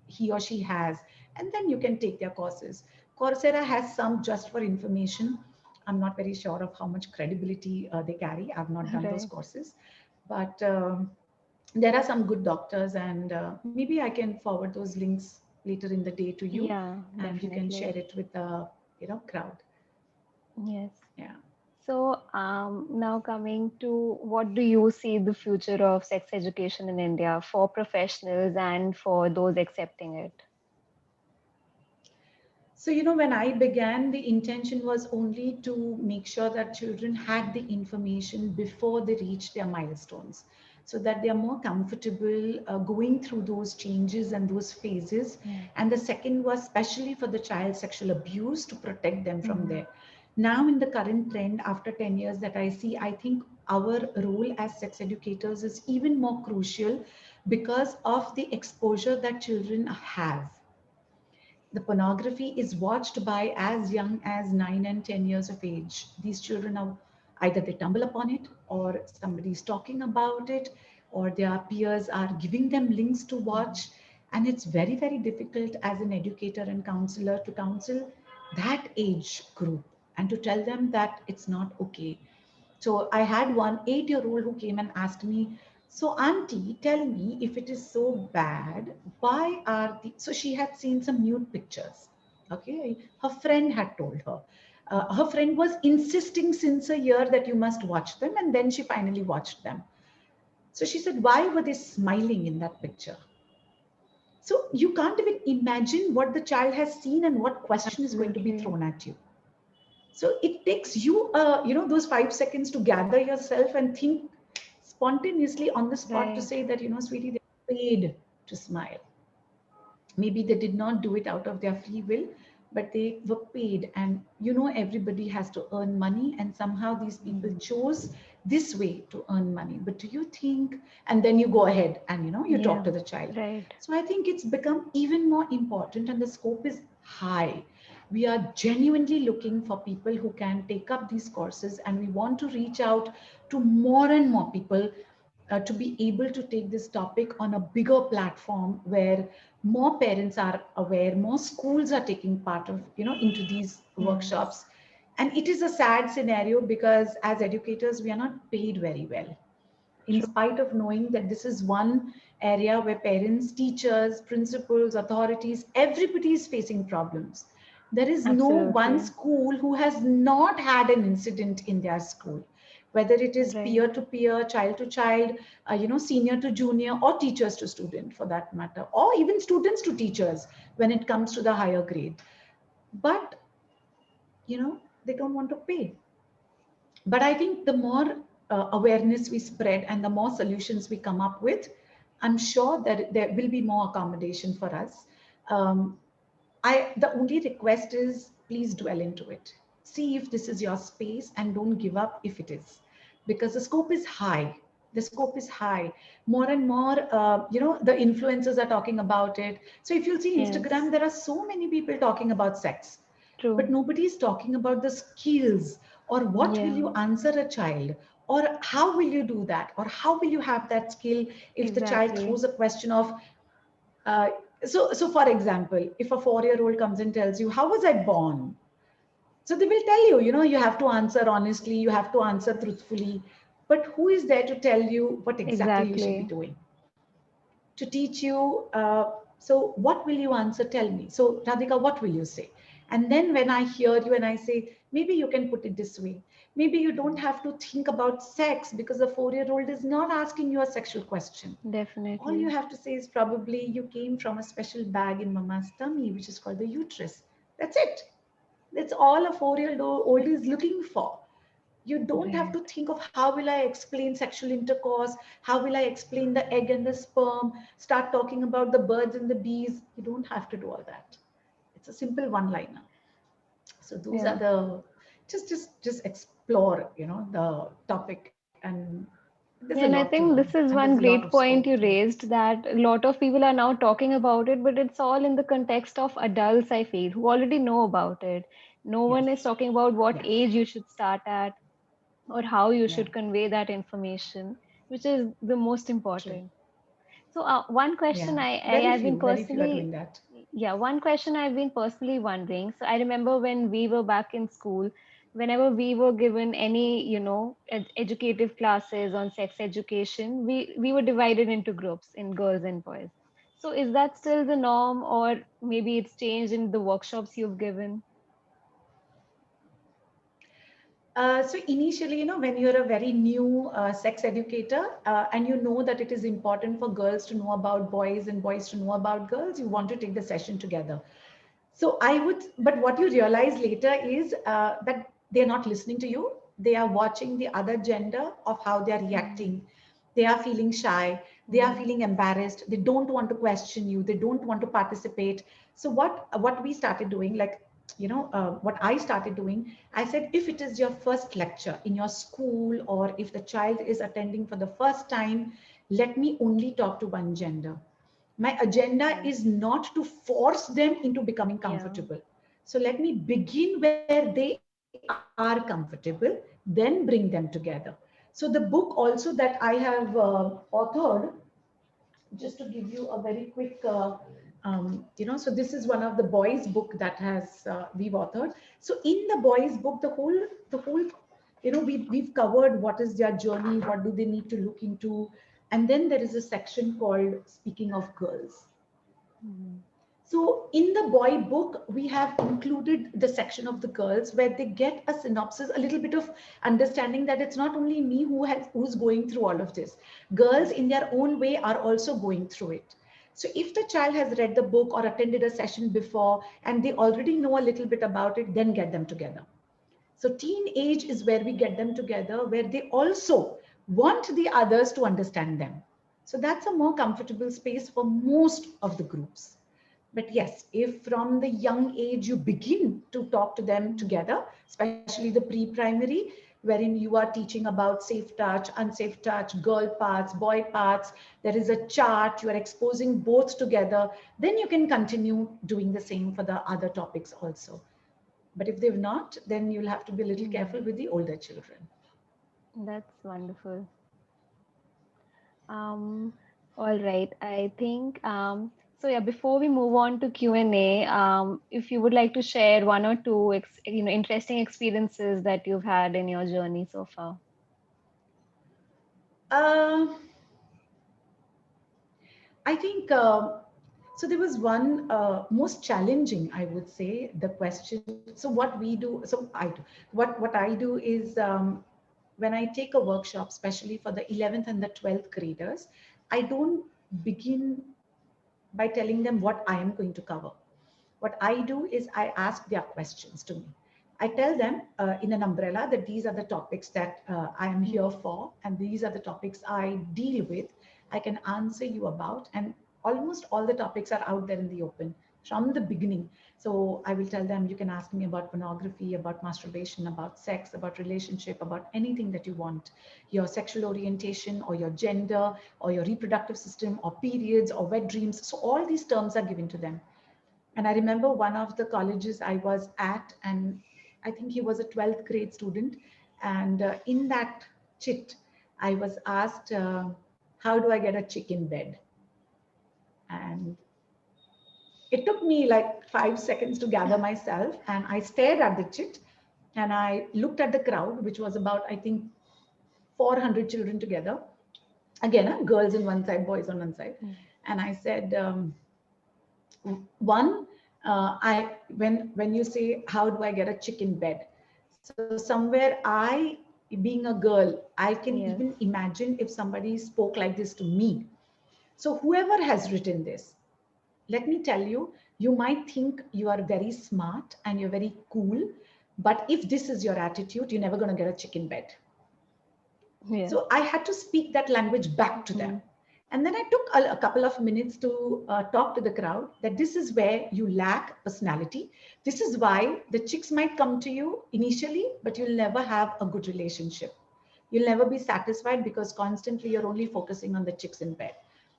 [SPEAKER 2] he or she has? And then you can take their courses. Coursera has some just for information. I'm not very sure of how much credibility they carry. I've not done those
[SPEAKER 1] Right.
[SPEAKER 2] courses, but there are some good doctors, and maybe I can forward those links later in the day to you,
[SPEAKER 1] Yeah,
[SPEAKER 2] and you can share
[SPEAKER 1] definitely.
[SPEAKER 2] it with the crowd.
[SPEAKER 1] Yes.
[SPEAKER 2] Yeah.
[SPEAKER 1] So, now coming to what do you see the future of sex education in India for professionals and for those accepting it?
[SPEAKER 2] So, when I began, the intention was only to make sure that children had the information before they reach their milestones, so that they are more comfortable going through those changes and those phases.
[SPEAKER 1] Yes.
[SPEAKER 2] And the second was especially for the child sexual abuse, to protect them from
[SPEAKER 1] Mhm.
[SPEAKER 2] there. Now, in the current trend, after 10 years that I see, I think our role as sex educators is even more crucial because of the exposure that children have. The pornography is watched by as young as 9 and 10 years of age. These children are either they stumble upon it, or somebody's talking about it, or their peers are giving them links to
[SPEAKER 1] Mhm.
[SPEAKER 2] watch. And it's very, very difficult as an educator and counselor to counsel that age group and to tell them that it's not okay. So I had one 8-year-old who came and asked me, so auntie, tell me, if it is so bad, why are the, so she had seen some nude pictures. Okay. Her friend had told her. Her friend was insisting since a year that you must watch them. And then she finally watched them. So she said, why were they smiling in that picture? So you can't even imagine what the child has seen and what question is going to be
[SPEAKER 1] Absolutely.
[SPEAKER 2] thrown at you. So it takes you, those 5 seconds to gather yourself and think spontaneously on the spot to
[SPEAKER 1] Right.
[SPEAKER 2] say that, sweetie, they're paid to smile. Maybe they did not do it out of their free will, but they were paid. And, everybody has to earn money. And somehow these people
[SPEAKER 1] Mhm.
[SPEAKER 2] chose this way to earn money. But do you think, and then you go ahead and, you talk
[SPEAKER 1] Yeah.
[SPEAKER 2] to the child.
[SPEAKER 1] Right.
[SPEAKER 2] So I think it's become even more important, and the scope is high. We are genuinely looking for people who can take up these courses, and we want to reach out to more and more people to be able to take this topic on a bigger platform where more parents are aware, more schools are taking part of, into these
[SPEAKER 1] Yes.
[SPEAKER 2] workshops. And it is a sad scenario because as educators, we are not paid very well, in
[SPEAKER 1] True.
[SPEAKER 2] spite of knowing that this is one area where parents, teachers, principals, authorities, everybody is facing problems. There is no one
[SPEAKER 1] Absolutely.
[SPEAKER 2] school who has not had an incident in their school, whether it is
[SPEAKER 1] Right.
[SPEAKER 2] peer to peer, child to child, senior to junior, or teachers to student for that matter, or even students to teachers when it comes to the higher grade. But, they don't want to pay. But I think the more awareness we spread and the more solutions we come up with, I'm sure that there will be more accommodation for us. Um, the only request is please dwell into it. See if this is your space and don't give up if it is, because the scope is high. The scope is high. More and more, the influencers are talking about it. So if you'll see
[SPEAKER 1] Yes.
[SPEAKER 2] Instagram, there are so many people talking about sex, but
[SPEAKER 1] True.
[SPEAKER 2] nobody is talking about the skills, or what will you
[SPEAKER 1] Yeah.
[SPEAKER 2] answer a child, or how will you do that, or how will you have that skill if the child
[SPEAKER 1] Exactly.
[SPEAKER 2] throws a question of uh, so for example, if a 4-year-old comes and tells you, how was I born? So they will tell you, you have to answer honestly, you have to answer truthfully. But who is there to tell you what exactly you should be
[SPEAKER 1] Exactly.
[SPEAKER 2] doing? To teach you. So what will you answer? Tell me. So Radhika, what will you say? And then when I hear you and I say, maybe you can put it this way. Maybe you don't have to think about sex because a 4-year-old is not asking you a sexual question. All you
[SPEAKER 1] Definitely.
[SPEAKER 2] have to say is probably you came from a special bag in mama's tummy, which is called the uterus. That's it. That's all a 4-year old is looking for. You don't have
[SPEAKER 1] Right.
[SPEAKER 2] to think of how will I explain sexual intercourse, how will I explain the egg and the sperm, start talking about the birds and the bees. You don't have to do all that. It's a simple one liner. So those are
[SPEAKER 1] Yeah.
[SPEAKER 2] the, just explore, the topic, and there's a
[SPEAKER 1] Yeah,
[SPEAKER 2] lot
[SPEAKER 1] and
[SPEAKER 2] to
[SPEAKER 1] I
[SPEAKER 2] learn
[SPEAKER 1] think this
[SPEAKER 2] and
[SPEAKER 1] is
[SPEAKER 2] there's a
[SPEAKER 1] one
[SPEAKER 2] lot of
[SPEAKER 1] great point
[SPEAKER 2] scope
[SPEAKER 1] you
[SPEAKER 2] to it.
[SPEAKER 1] raised, that a lot of people are now talking about it, but it's all in the context of adults, I feel, who already know about it. No one is
[SPEAKER 2] Yes.
[SPEAKER 1] talking about what
[SPEAKER 2] Yeah.
[SPEAKER 1] age you should start at or how you
[SPEAKER 2] Yeah.
[SPEAKER 1] should convey that information, which is the most
[SPEAKER 2] True.
[SPEAKER 1] important. So, one
[SPEAKER 2] Yeah.
[SPEAKER 1] question I
[SPEAKER 2] Very
[SPEAKER 1] have
[SPEAKER 2] few.
[SPEAKER 1] been
[SPEAKER 2] Very few are doing
[SPEAKER 1] personally,
[SPEAKER 2] that.
[SPEAKER 1] Yeah, one question I've been personally wondering. So I remember when we were back in school, whenever we were given any, educative classes on sex education, we were divided into groups in girls and boys. So is that still the norm, or maybe it's changed in the workshops you've given?
[SPEAKER 2] So initially, when you're a very new sex educator and you know that it is important for girls to know about boys and boys to know about girls, you want to take the session together. So I would, but what you realize later is that they're not listening to you. They are watching the other gender of how they are
[SPEAKER 1] Mm,
[SPEAKER 2] reacting. They are feeling shy. They are
[SPEAKER 1] mm,
[SPEAKER 2] feeling embarrassed. They don't want to question you. They don't want to participate. So what we started doing, like what I started doing, I said, if it is your first lecture in your school or if the child is attending for the first time, let me only talk to one gender. My agenda
[SPEAKER 1] okay.
[SPEAKER 2] is not to force them into becoming
[SPEAKER 1] Yeah.
[SPEAKER 2] comfortable. So let me begin where they are comfortable, then bring them together. So the book also that I have authored, just to give you a very quick so this is one of the boys book that has we've authored. So in the boys book, the whole we've covered what is their journey, what do they need to look into, and then there is a section called speaking of girls.
[SPEAKER 1] Mm,
[SPEAKER 2] So in the boy book, we have included the section of the girls where they get a synopsis, a little bit of understanding that it's not only me who's going through all of this. Girls
[SPEAKER 1] yes.
[SPEAKER 2] in their own way are also going through it. So if the child has read the book or attended a session before and they already know a little bit about it, then get them together. So teenage is where we get them together, where they also want the others to understand them. So that's a more comfortable space for most of the groups. But yes, if from the young age you begin to talk to them
[SPEAKER 1] Mm,
[SPEAKER 2] together, especially the pre-primary, wherein you are teaching about safe touch, unsafe touch, girl parts, boy parts, there is a chart, you are exposing both together, then you can continue doing the same for the other topics also. But if they've not, then you'll have to be a little careful
[SPEAKER 1] mm,
[SPEAKER 2] with the older children.
[SPEAKER 1] that's wonderful. Um, all right. I think so. Yeah. Before we move on to Q&A, if you would like to share one or two, interesting experiences that you've had in your journey so far.
[SPEAKER 2] Uh, I think so. There was one most challenging, I would say, the question. So what we do, so I do, what I do is when I take a workshop, especially for the 11th and the 12th graders, I don't begin by telling them what I am going to cover. What I do is I ask their questions to me. I tell them in an umbrella that these are the topics that I am here
[SPEAKER 1] Mm,
[SPEAKER 2] for, and these are the topics I deal with. I can answer you about, and almost all the topics are out there in the open from the beginning. So I will tell them you can ask me about pornography, about masturbation, about sex, about relationship, about anything that you want, your sexual orientation or your gender or your reproductive system or periods or wet dreams. So all these terms are given to them. And I remember one of the colleges I was at, and I think he was a 12th grade student. And in that chit, I was asked, how do I get a chick in bed? And it took me like 5 seconds to gather myself. And I stared at the chit and I looked at the crowd, which was about, I think, 400 children together. Again, girls on one side, boys on one side.
[SPEAKER 1] mm,
[SPEAKER 2] And I said, one, I when you say how do I get a chick in bed, so somewhere I, being a girl, I can
[SPEAKER 1] yes.
[SPEAKER 2] even imagine if somebody spoke like this to me. So whoever has written this, let me tell you, you might think you are very smart and you're very cool, but if this is your attitude, you're never going to get a chick in bed.
[SPEAKER 1] Yes.
[SPEAKER 2] So I had to speak that language back to them.
[SPEAKER 1] Mm,
[SPEAKER 2] And then I took a couple of minutes to talk to the crowd that this is where you lack personality. This is why the chicks might come to you initially, but you'll never have a good relationship. You'll never be satisfied because constantly you're only focusing on the chicks in bed.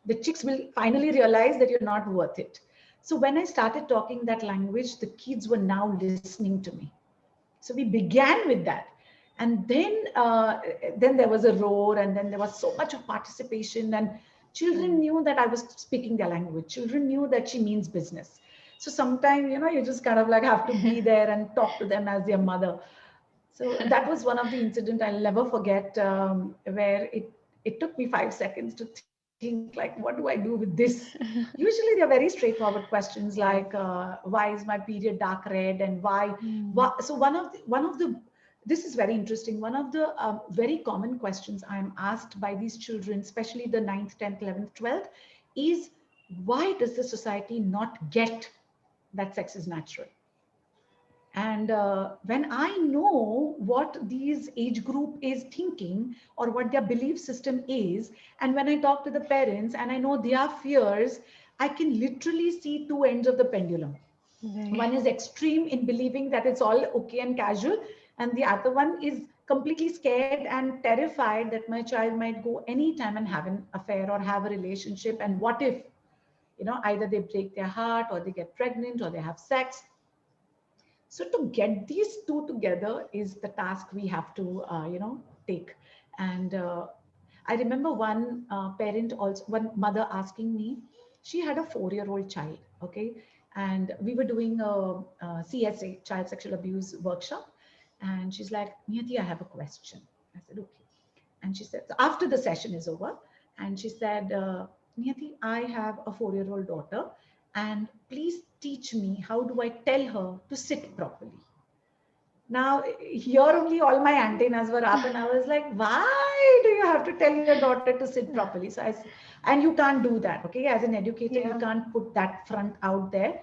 [SPEAKER 2] The chicks will finally realize that you're not worth it. So when I started talking that language, the kids were now listening to me. So we began with that. And then there was a roar, and then there was so much of participation, and children
[SPEAKER 1] mm,
[SPEAKER 2] knew that I was speaking their language. Children knew that she means business. So sometimes, you just kind of like have to be there and talk to them as their mother. So that was one of the incident I'll never forget, where it took me 5 seconds to think like, what do I do with this? Usually they're very straightforward questions like,
[SPEAKER 1] Yes.
[SPEAKER 2] why is my period dark red, and why?
[SPEAKER 1] Mm.
[SPEAKER 2] So one of the this is very interesting. One of the very common questions I'm asked by these children, especially the ninth, 10th, 11th, 12th, is why does the society not get that sex is natural? And when I know what these age group is thinking or what their belief system is, and when I talk to the parents and I know their fears, I can literally see two ends of the pendulum.
[SPEAKER 1] Right.
[SPEAKER 2] One is extreme in believing that it's all okay and casual, and the other one is completely scared and terrified that my child might go anytime and have an affair or have a relationship. And what if, either they break their heart or they get pregnant or they have sex. So to get these two together is the task we have to, take. And I remember one parent also, one mother asking me, she had a 4-year-old child, okay? And we were doing a CSA, child sexual abuse workshop. And she's like, Niyati, I have a question. I said, okay. And she said, so after the session is over, and she said, Niyati, I have a 4-year-old daughter, and please teach me, how do I tell her to sit properly? Now, here only all my antennas were up, and I was like, why do you have to tell your daughter to sit properly? And you can't do that, okay? As an educator, you
[SPEAKER 1] Yeah.
[SPEAKER 2] can't put that front out there.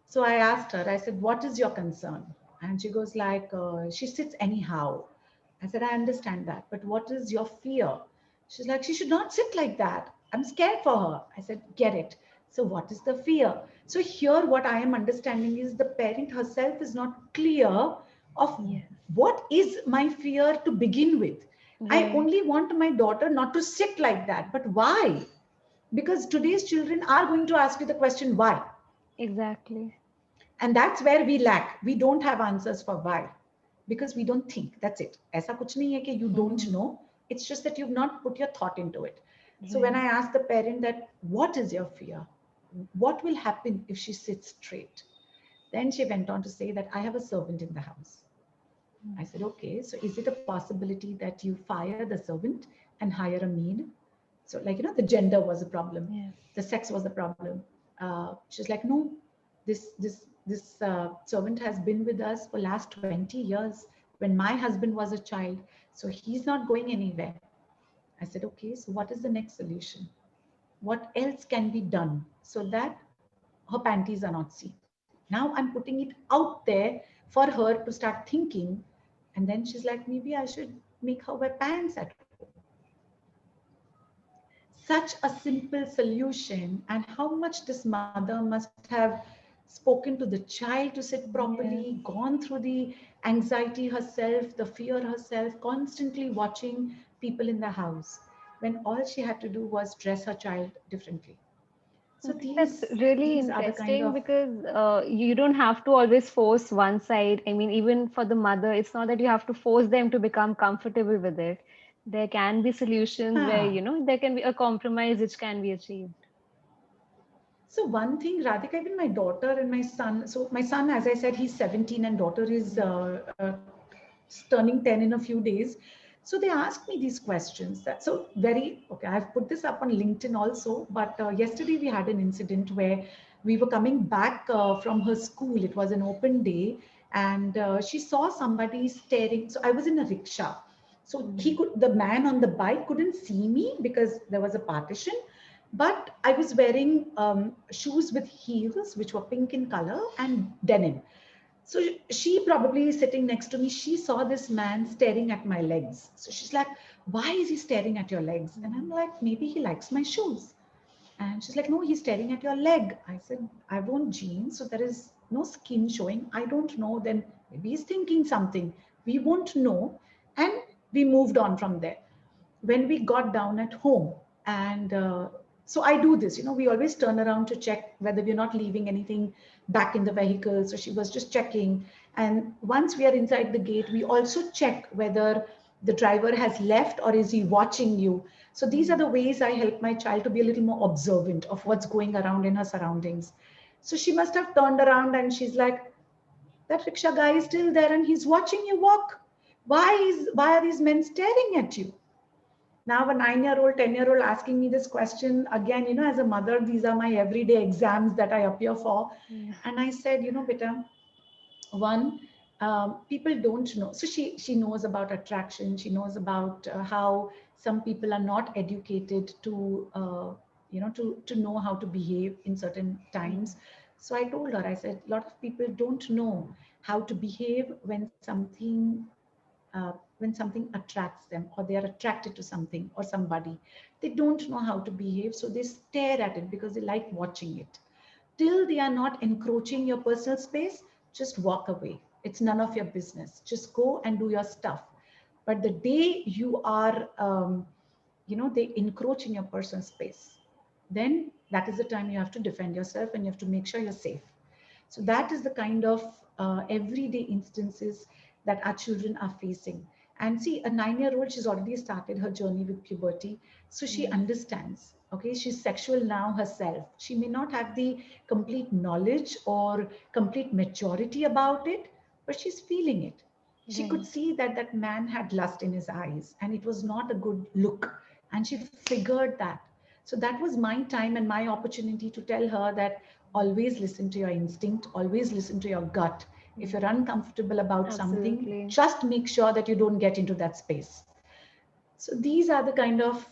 [SPEAKER 2] So I asked her, I said, what is your concern? And she goes like, she sits anyhow. I said, I understand that, but what is your fear? She's like, she should not sit like that. I'm scared for her. I said, get it. So what is the fear? So here, what I am understanding is the parent herself is not clear of
[SPEAKER 1] Yes.
[SPEAKER 2] what is my fear to begin with. I
[SPEAKER 1] Right.
[SPEAKER 2] only want my daughter not to sit like that, but why? Because today's children are going to ask you the question, why?
[SPEAKER 1] Exactly.
[SPEAKER 2] And that's where we lack. We don't have answers for why, because we don't think. That's it. Aisa kuch nahi hai ki you don't
[SPEAKER 1] Mm.
[SPEAKER 2] know. It's just that you've not put your thought into it. So when I
[SPEAKER 1] Right.
[SPEAKER 2] asked the parent that, what is your fear, what will happen if she sits straight, then she went on to say that I have a servant in the house. I said, okay, so is it a possibility that you fire the servant and hire a maid? So, like, the gender was a problem,
[SPEAKER 1] Yes.
[SPEAKER 2] the sex was the problem. She's like, no, this servant has been with us for last 20 years when my husband was a child, so he's not going anywhere. I said, okay, so what is the next solution? What else can be done so that her panties are not seen? Now I'm putting it out there for her to start thinking. And then she's like, maybe I should make her wear pants at home. Such a simple solution, and how much this mother must have spoken to the child to sit properly,
[SPEAKER 1] Yes.
[SPEAKER 2] gone through the anxiety herself, the fear herself, constantly watching people in the house, when all she had to do was dress her child differently.
[SPEAKER 1] I
[SPEAKER 2] So
[SPEAKER 1] think that's
[SPEAKER 2] these
[SPEAKER 1] really
[SPEAKER 2] these are the kind
[SPEAKER 1] interesting
[SPEAKER 2] of.
[SPEAKER 1] because you don't have to always force one side. I mean, even for the mother, it's not that you have to force them to become comfortable with it. There can be solutions where,
[SPEAKER 2] Yeah.
[SPEAKER 1] there can be a compromise which can be achieved.
[SPEAKER 2] So one thing, Radhika, even my daughter and my son. So my son, as I said, he's 17, and daughter is turning 10 in a few days. So they asked me these questions. So very okay. I've put this up on LinkedIn also. But yesterday we had an incident where we were coming back from her school. It was an open day, and she saw somebody staring. So I was in a rickshaw. So the man on the bike couldn't see me because there was a partition, but I was wearing shoes with heels, which were pink in color, and denim. So she probably sitting next to me, she saw this man staring at my legs. So she's like, why is he staring at your legs? And I'm like, maybe he likes my shoes. And she's like, no, he's staring at your leg. I said, I've worn jeans, so there is no skin showing. I don't know. Then maybe he's thinking something. We won't know. And we moved on from there. When we got down at home, and so I do this, we always turn around to check whether we're not leaving anything back in the vehicle. So she was just checking. And once we are inside the gate, we also check whether the driver has left or is he watching you. So these are the ways I help my child to be a little more observant of what's going around in her surroundings. So she must have turned around and she's like, that rickshaw guy is still there and he's watching you walk. Why are these men staring at you? Now a 9-year-old, 10-year-old asking me this question again, as a mother, these are my everyday exams that I appear for.
[SPEAKER 1] Yeah.
[SPEAKER 2] And I said, beta, one, people don't know. So she knows about attraction. She knows about how some people are not educated to to know how to behave in certain times. So I told her, I said, a lot of people don't know how to behave when something attracts them, or they are attracted to something or somebody. They don't know how to behave, so they stare at it because they like watching it. Till they are not encroaching your personal space, just walk away. It's none of your business. Just go and do your stuff. But the day you are they encroach in your personal space, then that is the time you have to defend yourself and you have to make sure you're safe. So that is the kind of everyday instances that our children are facing. And see, a 9-year-old, she's already started her journey with puberty. So she
[SPEAKER 1] Yes.
[SPEAKER 2] understands, okay, she's sexual now herself. She may not have the complete knowledge or complete maturity about it, but she's feeling it. She could
[SPEAKER 1] Right.
[SPEAKER 2] see that that man had lust in his eyes and it was not a good look. And she figured that. So that was my time and my opportunity to tell her that always listen to your instinct, always listen to your gut. If you're uncomfortable about something,
[SPEAKER 1] Absolutely.
[SPEAKER 2] just make sure that you don't get into that space. So these are the kind of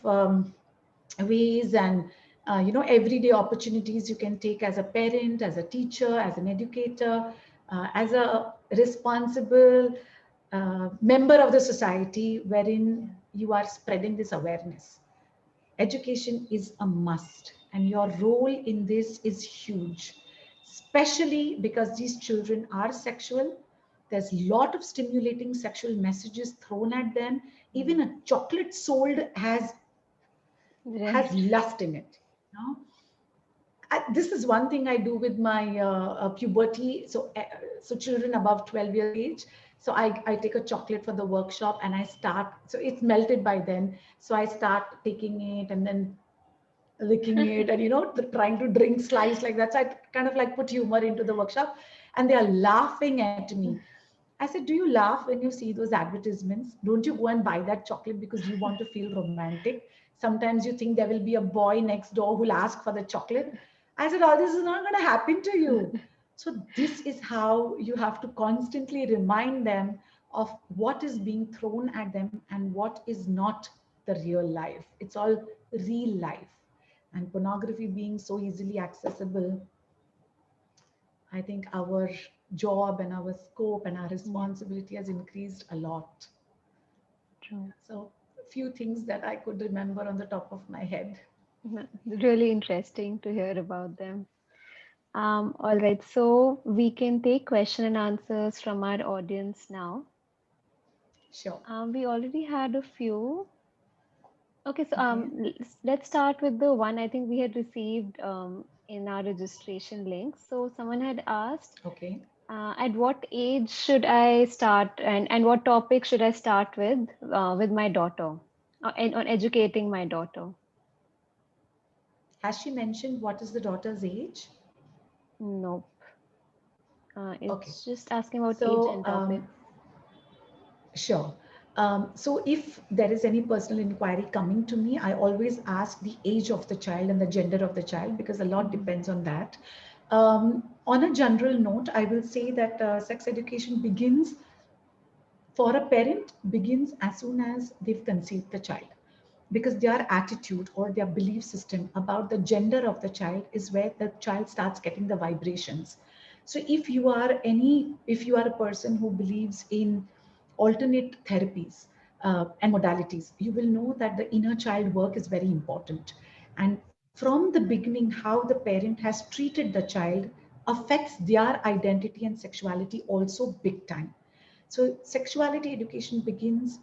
[SPEAKER 2] ways and everyday opportunities you can take as a parent, as a teacher, as an educator, as a responsible member of the society, wherein
[SPEAKER 1] Yeah.
[SPEAKER 2] you are spreading this awareness. Education is a must, and your role in this is huge, especially because these children are sexual. There's a lot of stimulating sexual messages thrown at them. Even a chocolate sold has
[SPEAKER 1] Right.
[SPEAKER 2] lust in it. You know? This is one thing I do with my puberty. So children above 12 years age. So I take a chocolate for the workshop and I start. So it's melted by then. So I start taking it and then licking it and trying to drink slice like that. So I kind of like put humor into the workshop, and they are laughing at me. I said, do you laugh when you see those advertisements? Don't you go and buy that chocolate because you want to feel romantic? Sometimes you think there will be a boy next door who'll ask for the chocolate. I said, oh, this is not going to happen to you. So this is how you have to constantly remind them of what is being thrown at them and what is not the real life. It's all real life. And pornography being so easily accessible, I think our job and our scope and our
[SPEAKER 1] Yeah.
[SPEAKER 2] responsibility has increased a lot.
[SPEAKER 1] True.
[SPEAKER 2] So, a few things that I could remember on the top of my head.
[SPEAKER 1] Yeah, really interesting to hear about them. All right, so we can take question and answers from our audience now.
[SPEAKER 2] Sure.
[SPEAKER 1] We already had a few. Okay, so
[SPEAKER 2] Okay.
[SPEAKER 1] let's start with the one I think we had received in our registration link. So someone had asked,
[SPEAKER 2] Okay.
[SPEAKER 1] at what age should I start, and what topic should I start with my daughter, and on educating my daughter?
[SPEAKER 2] Has she mentioned what is the daughter's age?
[SPEAKER 1] Nope.
[SPEAKER 2] Okay.
[SPEAKER 1] It's just asking about age
[SPEAKER 2] So,
[SPEAKER 1] and topics.
[SPEAKER 2] sure. So if there is any personal inquiry coming to me, I always ask the age of the child and the gender of the child because a lot
[SPEAKER 1] Mhm.
[SPEAKER 2] depends on that. On a general note, I will say that sex education begins for a parent begins as soon as they've conceived the child, because their attitude or their belief system about the gender of the child is where the child starts getting the vibrations. So if you are a person who believes in alternate therapies and modalities, you will know that the inner child work is very important. And from the beginning, how the parent has treated the child affects their identity and sexuality also big time. So sexuality education begins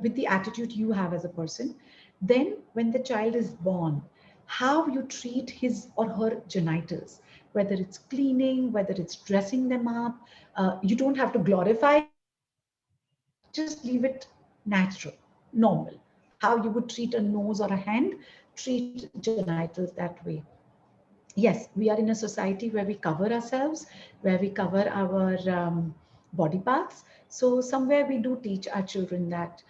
[SPEAKER 2] with the attitude you have as a person. Then, when the child is born, how you treat his or her genitals, whether it's cleaning, whether it's dressing them up. You don't have to glorify it, just leave it natural, normal. How you would treat a nose or a hand, treat genitals that way. yes, we are in a society where we cover ourselves, where we cover our body parts. So somewhere we do teach our children that.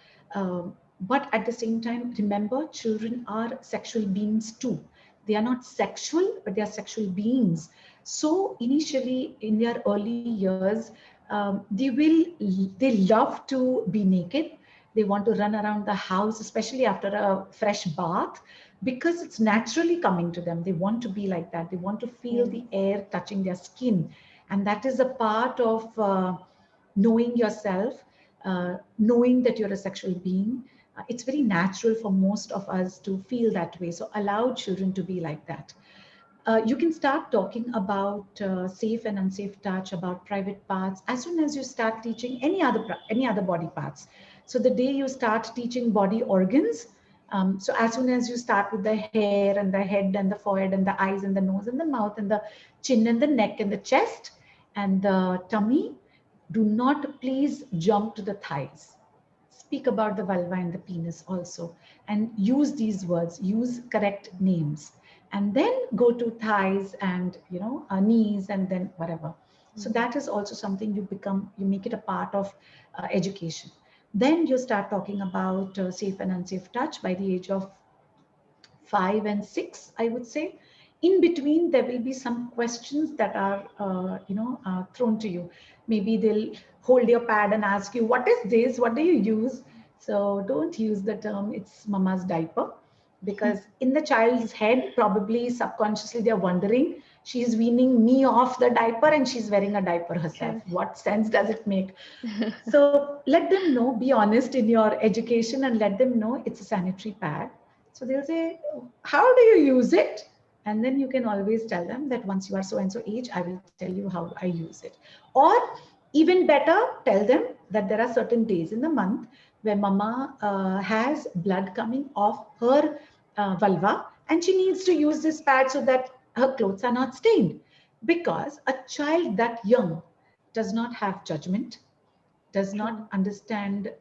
[SPEAKER 2] But at the same time, remember, children are sexual beings too. They are not sexual, but they are sexual beings. So initially, in their early years, they love to be naked. They want to run around the house, especially after a fresh bath, because it's naturally coming to them. They want to be like that. They want to feel
[SPEAKER 1] Yes.
[SPEAKER 2] the air touching their skin. And that is a part of knowing yourself, knowing that you're a sexual being. It's very natural for most of us to feel that way. So allow children to be like that. You can start talking about safe and unsafe touch, about private parts, as soon as you start teaching any other body parts. So the day you start teaching body organs, so as soon as you start with the hair and the head and the forehead and the eyes and the nose and the mouth and the chin and the neck and the chest and the tummy, do not please jump to the thighs. Speak about the vulva and the penis also, and use these words, use correct names, and then go to thighs and knees and then whatever. So
[SPEAKER 1] Mm.
[SPEAKER 2] that is also something you make it a part of education. Then you start talking about safe and unsafe touch by the age of 5 and 6, I would say. In between, there will be some questions that are, thrown to you. Maybe they'll hold your pad and ask you, "What is this? What do you use?" So don't use the term "it's mama's diaper," because in the child's head, probably subconsciously, they're wondering, she's weaning me off the diaper and she's wearing a diaper herself.
[SPEAKER 1] Yes.
[SPEAKER 2] What sense does it make? So let them know, be honest in your education and let them know it's a sanitary pad. So they'll say, "How do you use it?" And then you can always tell them that once you are so and so age, I will tell you how I use it. Or even better, tell them that there are certain days in the month where mama has blood coming off her vulva and she needs to use this pad so that her clothes are not stained. Because a child that young does not have judgment, does not
[SPEAKER 1] True.
[SPEAKER 2] understand,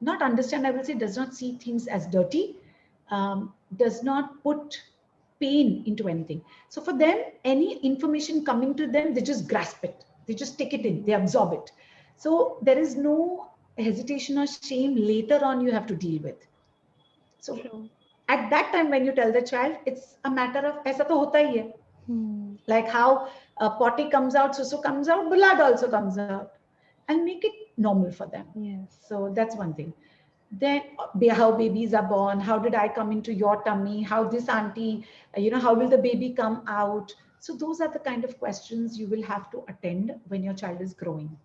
[SPEAKER 2] not understand, I will say, does not see things as dirty, does not put pain into anything. So for them, any information coming to them, they just grasp it, they just take it in, they
[SPEAKER 1] Mm.
[SPEAKER 2] absorb it. So there is no hesitation or shame later on you have to deal with. So
[SPEAKER 1] True.
[SPEAKER 2] at that time, when you tell the child, it's a matter of aisa to hota hi hai.
[SPEAKER 1] Hmm.
[SPEAKER 2] Like how a potty comes out, susu comes out, blood also comes out, and make it normal for them.
[SPEAKER 1] Yes.
[SPEAKER 2] So that's one thing. Then how babies are born, how did I come into your tummy, how this auntie, how will the baby come out. So those are the kind of questions you will have to attend when your child is growing.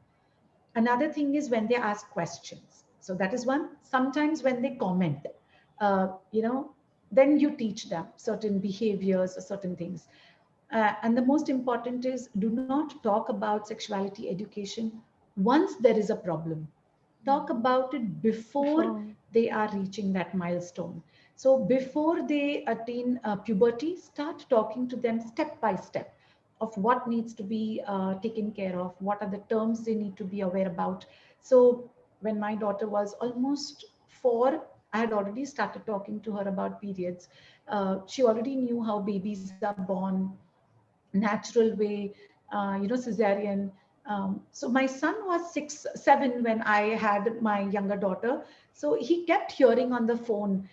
[SPEAKER 2] Another thing is when they ask questions. So that is one. Sometimes when they comment, uh, you know then you teach them certain behaviors or certain things. And the most important is, do not talk about sexuality education once there is a problem. Talk
[SPEAKER 1] Mm.
[SPEAKER 2] about it before
[SPEAKER 1] Before.
[SPEAKER 2] they are reaching that milestone. So before they attain puberty, start talking to them step by step of what needs to be taken care of, what are the terms they need to be aware about. So when my daughter was almost 4, I had already started talking to her about periods. She already knew how babies are born, natural way, cesarean. So my son was 7 when I had my younger daughter. So he kept hearing on the phone.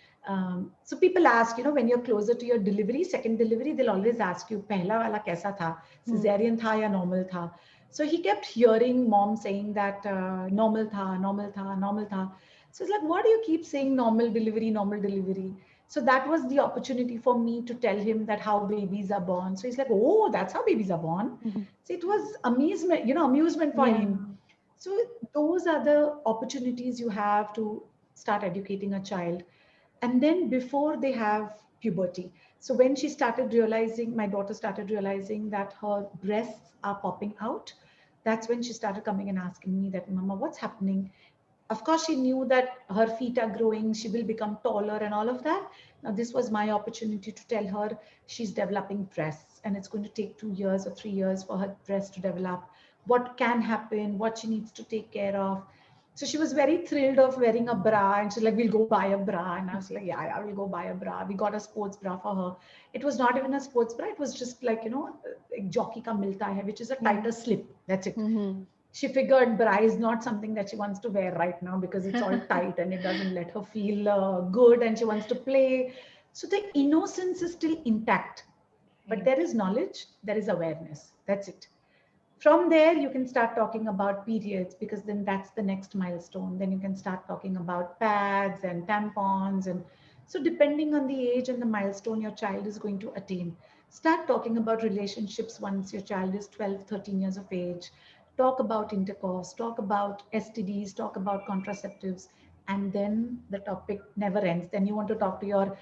[SPEAKER 2] So people ask, when you're closer to your delivery, second delivery, they'll always ask you, "Pehla wala kaisa tha?
[SPEAKER 1] Hmm.
[SPEAKER 2] Cesarean tha ya normal tha?" So he kept hearing mom saying that normal tha, normal tha, normal tha. So it's like, what do you keep saying normal delivery, normal delivery? So that was the opportunity for me to tell him that how babies are born. So he's like, "Oh, that's how babies are born."
[SPEAKER 1] Mhm.
[SPEAKER 2] So it was amazement, amusement for
[SPEAKER 1] Yeah.
[SPEAKER 2] him. So those are the opportunities you have to start educating a child. And then before they have puberty. So when she started realizing, my daughter started realizing that her breasts are popping out, that's when she started coming and asking me that, "Mama, what's happening?" Of course, she knew that her feet are growing, she will become taller and all of that. Now this was my opportunity to tell her she's developing breasts and it's going to take 2 years or 3 years for her breasts to develop, what can happen, what she needs to take care of. So she was very thrilled of wearing a bra, and she's like, "We'll go buy a bra." And I was like, "Yeah, I will go buy a bra." We got a sports bra for her. It was not even a sports bra. It was just like, एक jockey ka milta hai, which is a tighter slip. That's it.
[SPEAKER 1] Mm-hmm.
[SPEAKER 2] She figured bra is not something that she wants to wear right now because it's all tight and it doesn't let her feel good, and she wants to play. So the innocence is still intact, but
[SPEAKER 1] Right.
[SPEAKER 2] there is knowledge, there is awareness. That's it. From there, you can start talking about periods, because then that's the next milestone. Then you can start talking about pads and tampons. And so, depending on the age and the milestone your child is going to attain, start talking about relationships once your child is 12, 13 years of age. Talk about intercourse, talk about STDs, talk about contraceptives, and then the topic never ends. Then you want to talk to your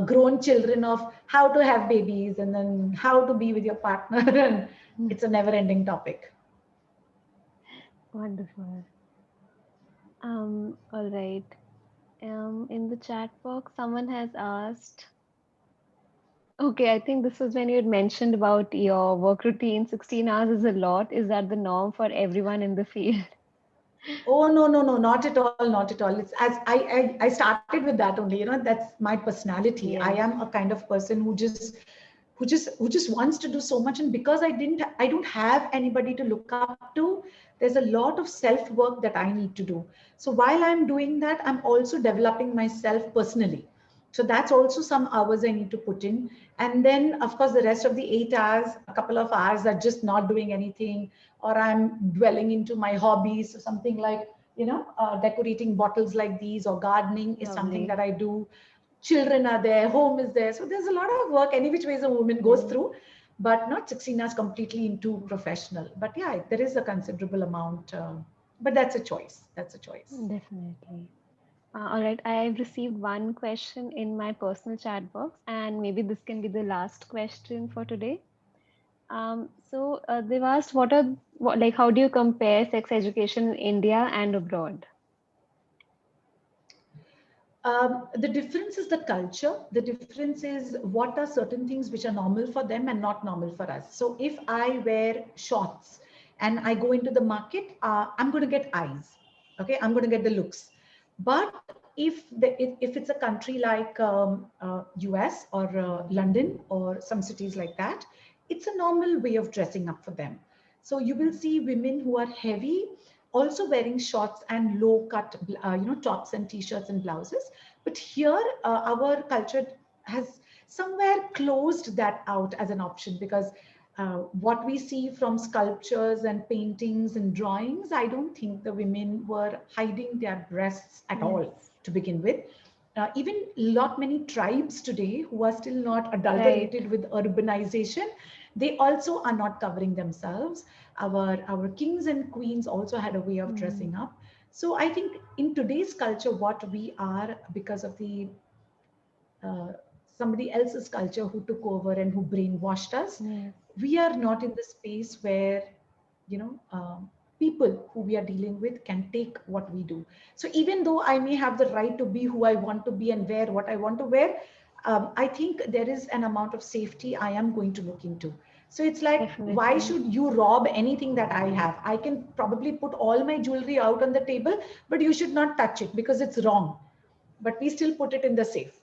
[SPEAKER 2] grown children of how to have babies, and then how to be with your partner. And it's a never ending topic.
[SPEAKER 1] Wonderful. All right. In the chat box, someone has asked, okay, I think this was when you had mentioned about your work routine. 16 hours is a lot. Is that the norm for everyone in the field?
[SPEAKER 2] Oh, no, no, no, not at all, not at all. It's as I started with that only, that's my personality. I
[SPEAKER 1] Yes.
[SPEAKER 2] am a kind of person who just wants to do so much. And because I don't have anybody to look up to, there's a lot of self work that I need to do. So while I'm doing that, I'm also developing myself personally. So that's also some hours I need to put in. And then, of course, the rest of the 8 hours, a couple of hours are just not doing anything, or I'm dwelling into my hobbies. So something like, decorating bottles like these, or gardening is something
[SPEAKER 1] Lovely.
[SPEAKER 2] that I do. Children are there, home is there. So there's a lot of work, any which ways a woman goes
[SPEAKER 1] Mm,
[SPEAKER 2] through, but not 16 hours completely into professional. But yeah, there is a considerable amount. But that's a choice. That's a choice.
[SPEAKER 1] definitely. All right. I've received one question in my personal chat box, and maybe this can be the last question for today. They've asked, like, how do you compare sex education in India and abroad?
[SPEAKER 2] The difference is the culture. The difference is what are certain things which are normal for them and not normal for us. So if I wear shorts and I go into the market, I'm going to get eyes. Okay, I'm going to get the looks. But if it's a country like US or London or some cities like that, it's a normal way of dressing up for them. So you will see women who are heavy also wearing shorts and low cut, tops and t-shirts and blouses. But here, our culture has somewhere closed that out as an option, because what we see from sculptures and paintings and drawings, I don't think the women were hiding their breasts at all
[SPEAKER 1] Yes.
[SPEAKER 2] to begin with. Even lot many tribes today who are still not
[SPEAKER 1] Right.
[SPEAKER 2] adulterated with urbanization, they also are not covering themselves. Our kings and queens also had a way of
[SPEAKER 1] Mm,
[SPEAKER 2] dressing up. So I think in today's culture, what we are, because of the uh, somebody else's culture who took over and who brainwashed us,
[SPEAKER 1] yes.
[SPEAKER 2] we are not in the space where, people who we are dealing with can take what we do. So even though I may have the right to be who I want to be and wear what I want to wear, I think there is an amount of safety I am going to look into. So it's like, why
[SPEAKER 1] Definitely.
[SPEAKER 2] should you rob anything that I have? I can probably put all my jewelry out on the table, but you should not touch it because it's wrong. But we still put it in the safe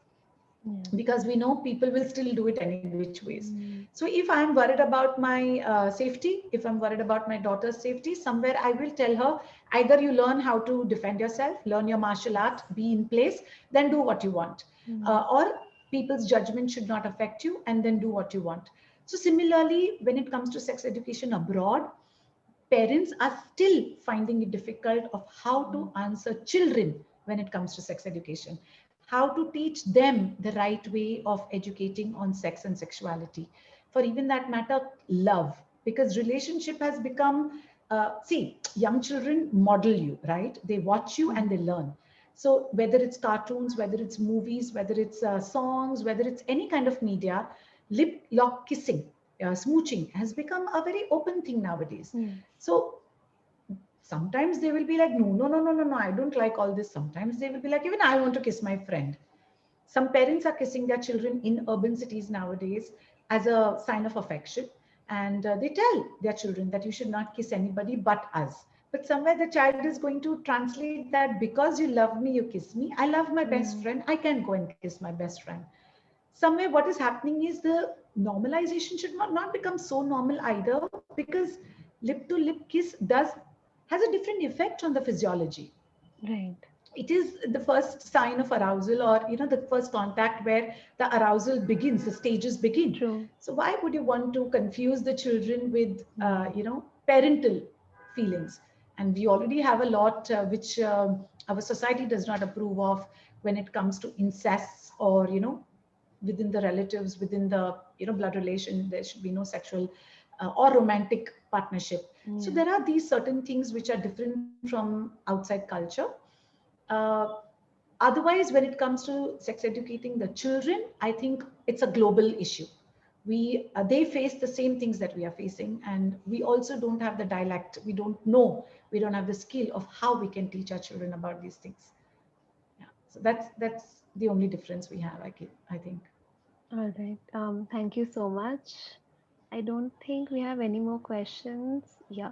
[SPEAKER 1] Yes.
[SPEAKER 2] because we know people will still do it any which ways. So
[SPEAKER 1] Mm,
[SPEAKER 2] if I'm worried about my safety, if I'm worried about my daughter's safety, somewhere I will tell her, either you learn how to defend yourself, learn your martial
[SPEAKER 1] yes.
[SPEAKER 2] art, be in place, then do what you want.
[SPEAKER 1] Mm,
[SPEAKER 2] Or people's judgment should not affect you, and then do what you want. So similarly, when it comes to sex education abroad, parents are still finding it difficult of how to
[SPEAKER 1] mm,
[SPEAKER 2] answer children when it comes to sex education, how to teach them the right way of educating on sex and sexuality, for even that matter, love. Because relationship has become, see, young children model you, right? They watch you and they
[SPEAKER 1] mm,
[SPEAKER 2] learn. So whether it's cartoons, whether it's movies, whether it's songs, whether it's any kind of media, lip lock kissing, smooching has become a very open thing nowadays.
[SPEAKER 1] yes.
[SPEAKER 2] So sometimes they will be like, no, no, no, no, no, no, I don't like all this. Sometimes they will be like, even I want to kiss my friend. Some parents are kissing their children in urban cities nowadays as a sign of affection. And they tell their children that you should not kiss anybody but us. but somewhere the child is going to translate that, because you love me, you kiss me. I love my best
[SPEAKER 1] Mm,
[SPEAKER 2] friend, I can go and kiss my best friend. Somewhere what is happening is the normalization should not become so normal either, because lip to lip kiss does has a different effect on the physiology.
[SPEAKER 1] right.
[SPEAKER 2] It is the first sign of arousal, or the first contact where the arousal begins, the stages begin.
[SPEAKER 1] True.
[SPEAKER 2] So why would you want to confuse the children with
[SPEAKER 1] Mm,
[SPEAKER 2] parental feelings? And we already have a lot which our society does not approve of, when it comes to incest, or within the relatives, within the blood relation, there should be no sexual or romantic partnership. So
[SPEAKER 1] yes.
[SPEAKER 2] there are these certain things which are different from outside culture. uh, Otherwise, when it comes to sex educating the children, I think it's a global issue. They face the same things that we are facing, and we also don't have the dialect. We don't know. We don't have the skill of how we can teach our children about these things. Yeah. So that's the only difference we have. I think.
[SPEAKER 1] All right. Thank you so much. I don't think we have any more questions. Yeah.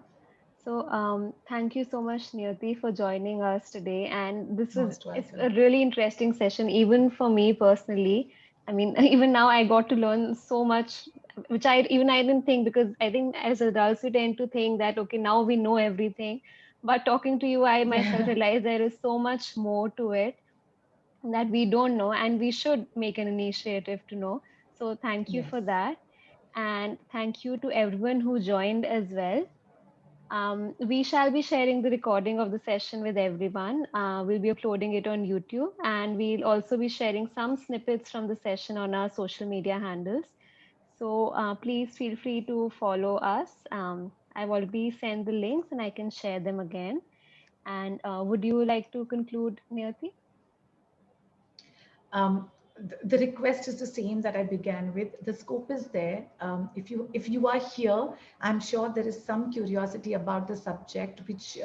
[SPEAKER 1] So, thank you so much, Niyati, for joining us today. And this was
[SPEAKER 2] Most
[SPEAKER 1] it's
[SPEAKER 2] welcome.
[SPEAKER 1] a really interesting session, even for me personally. I mean, even now I got to learn so much, which I didn't think, because I think as adults we tend to think that okay, now we know everything. But talking to you, I myself
[SPEAKER 2] Yeah.
[SPEAKER 1] realized there is so much more to it that we don't know, and we should make an initiative to know. So, thank you
[SPEAKER 2] Yes.
[SPEAKER 1] for that. And thank you to everyone who joined as well. We shall be sharing the recording of the session with everyone. We'll be uploading it on YouTube, and we'll also be sharing some snippets from the session on our social media handles. So please feel free to follow us. I've already sent the links and I can share them again. And would you like to conclude, Niyati?
[SPEAKER 2] The request is the same that I began with. The scope is there. If you are here, I'm sure there is some curiosity about the subject, which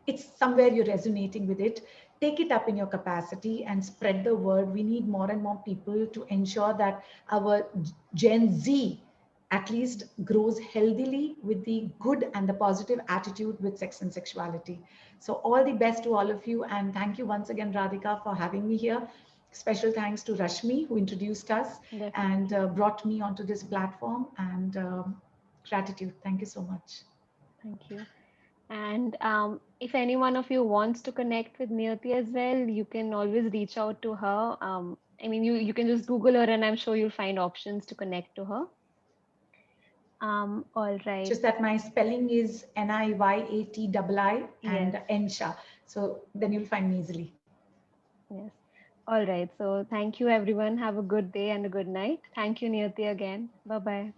[SPEAKER 2] it's somewhere you're resonating with it. Take it up in your capacity and spread the word. We need more and more people to ensure that our Gen Z at least grows healthily with the good and the positive attitude with sex and sexuality. So all the best to all of you, and thank you once again, Radhika, for having me here. Special thanks to Rashmi, who introduced us and
[SPEAKER 1] Definitely.
[SPEAKER 2] brought me onto this platform, and gratitude. Thank you so much.
[SPEAKER 1] Thank you. And if any one of you wants to connect with Niyati as well, you can always reach out to her. I mean, you can just Google her, and I'm sure you'll find options to connect to her. All right.
[SPEAKER 2] Just that my spelling is Niyati
[SPEAKER 1] Yes.
[SPEAKER 2] and Ensha. So then you'll find me easily.
[SPEAKER 1] Yes. All right. So thank you, everyone. Have a good day and a good night. Thank you, Niyati, again. Bye bye.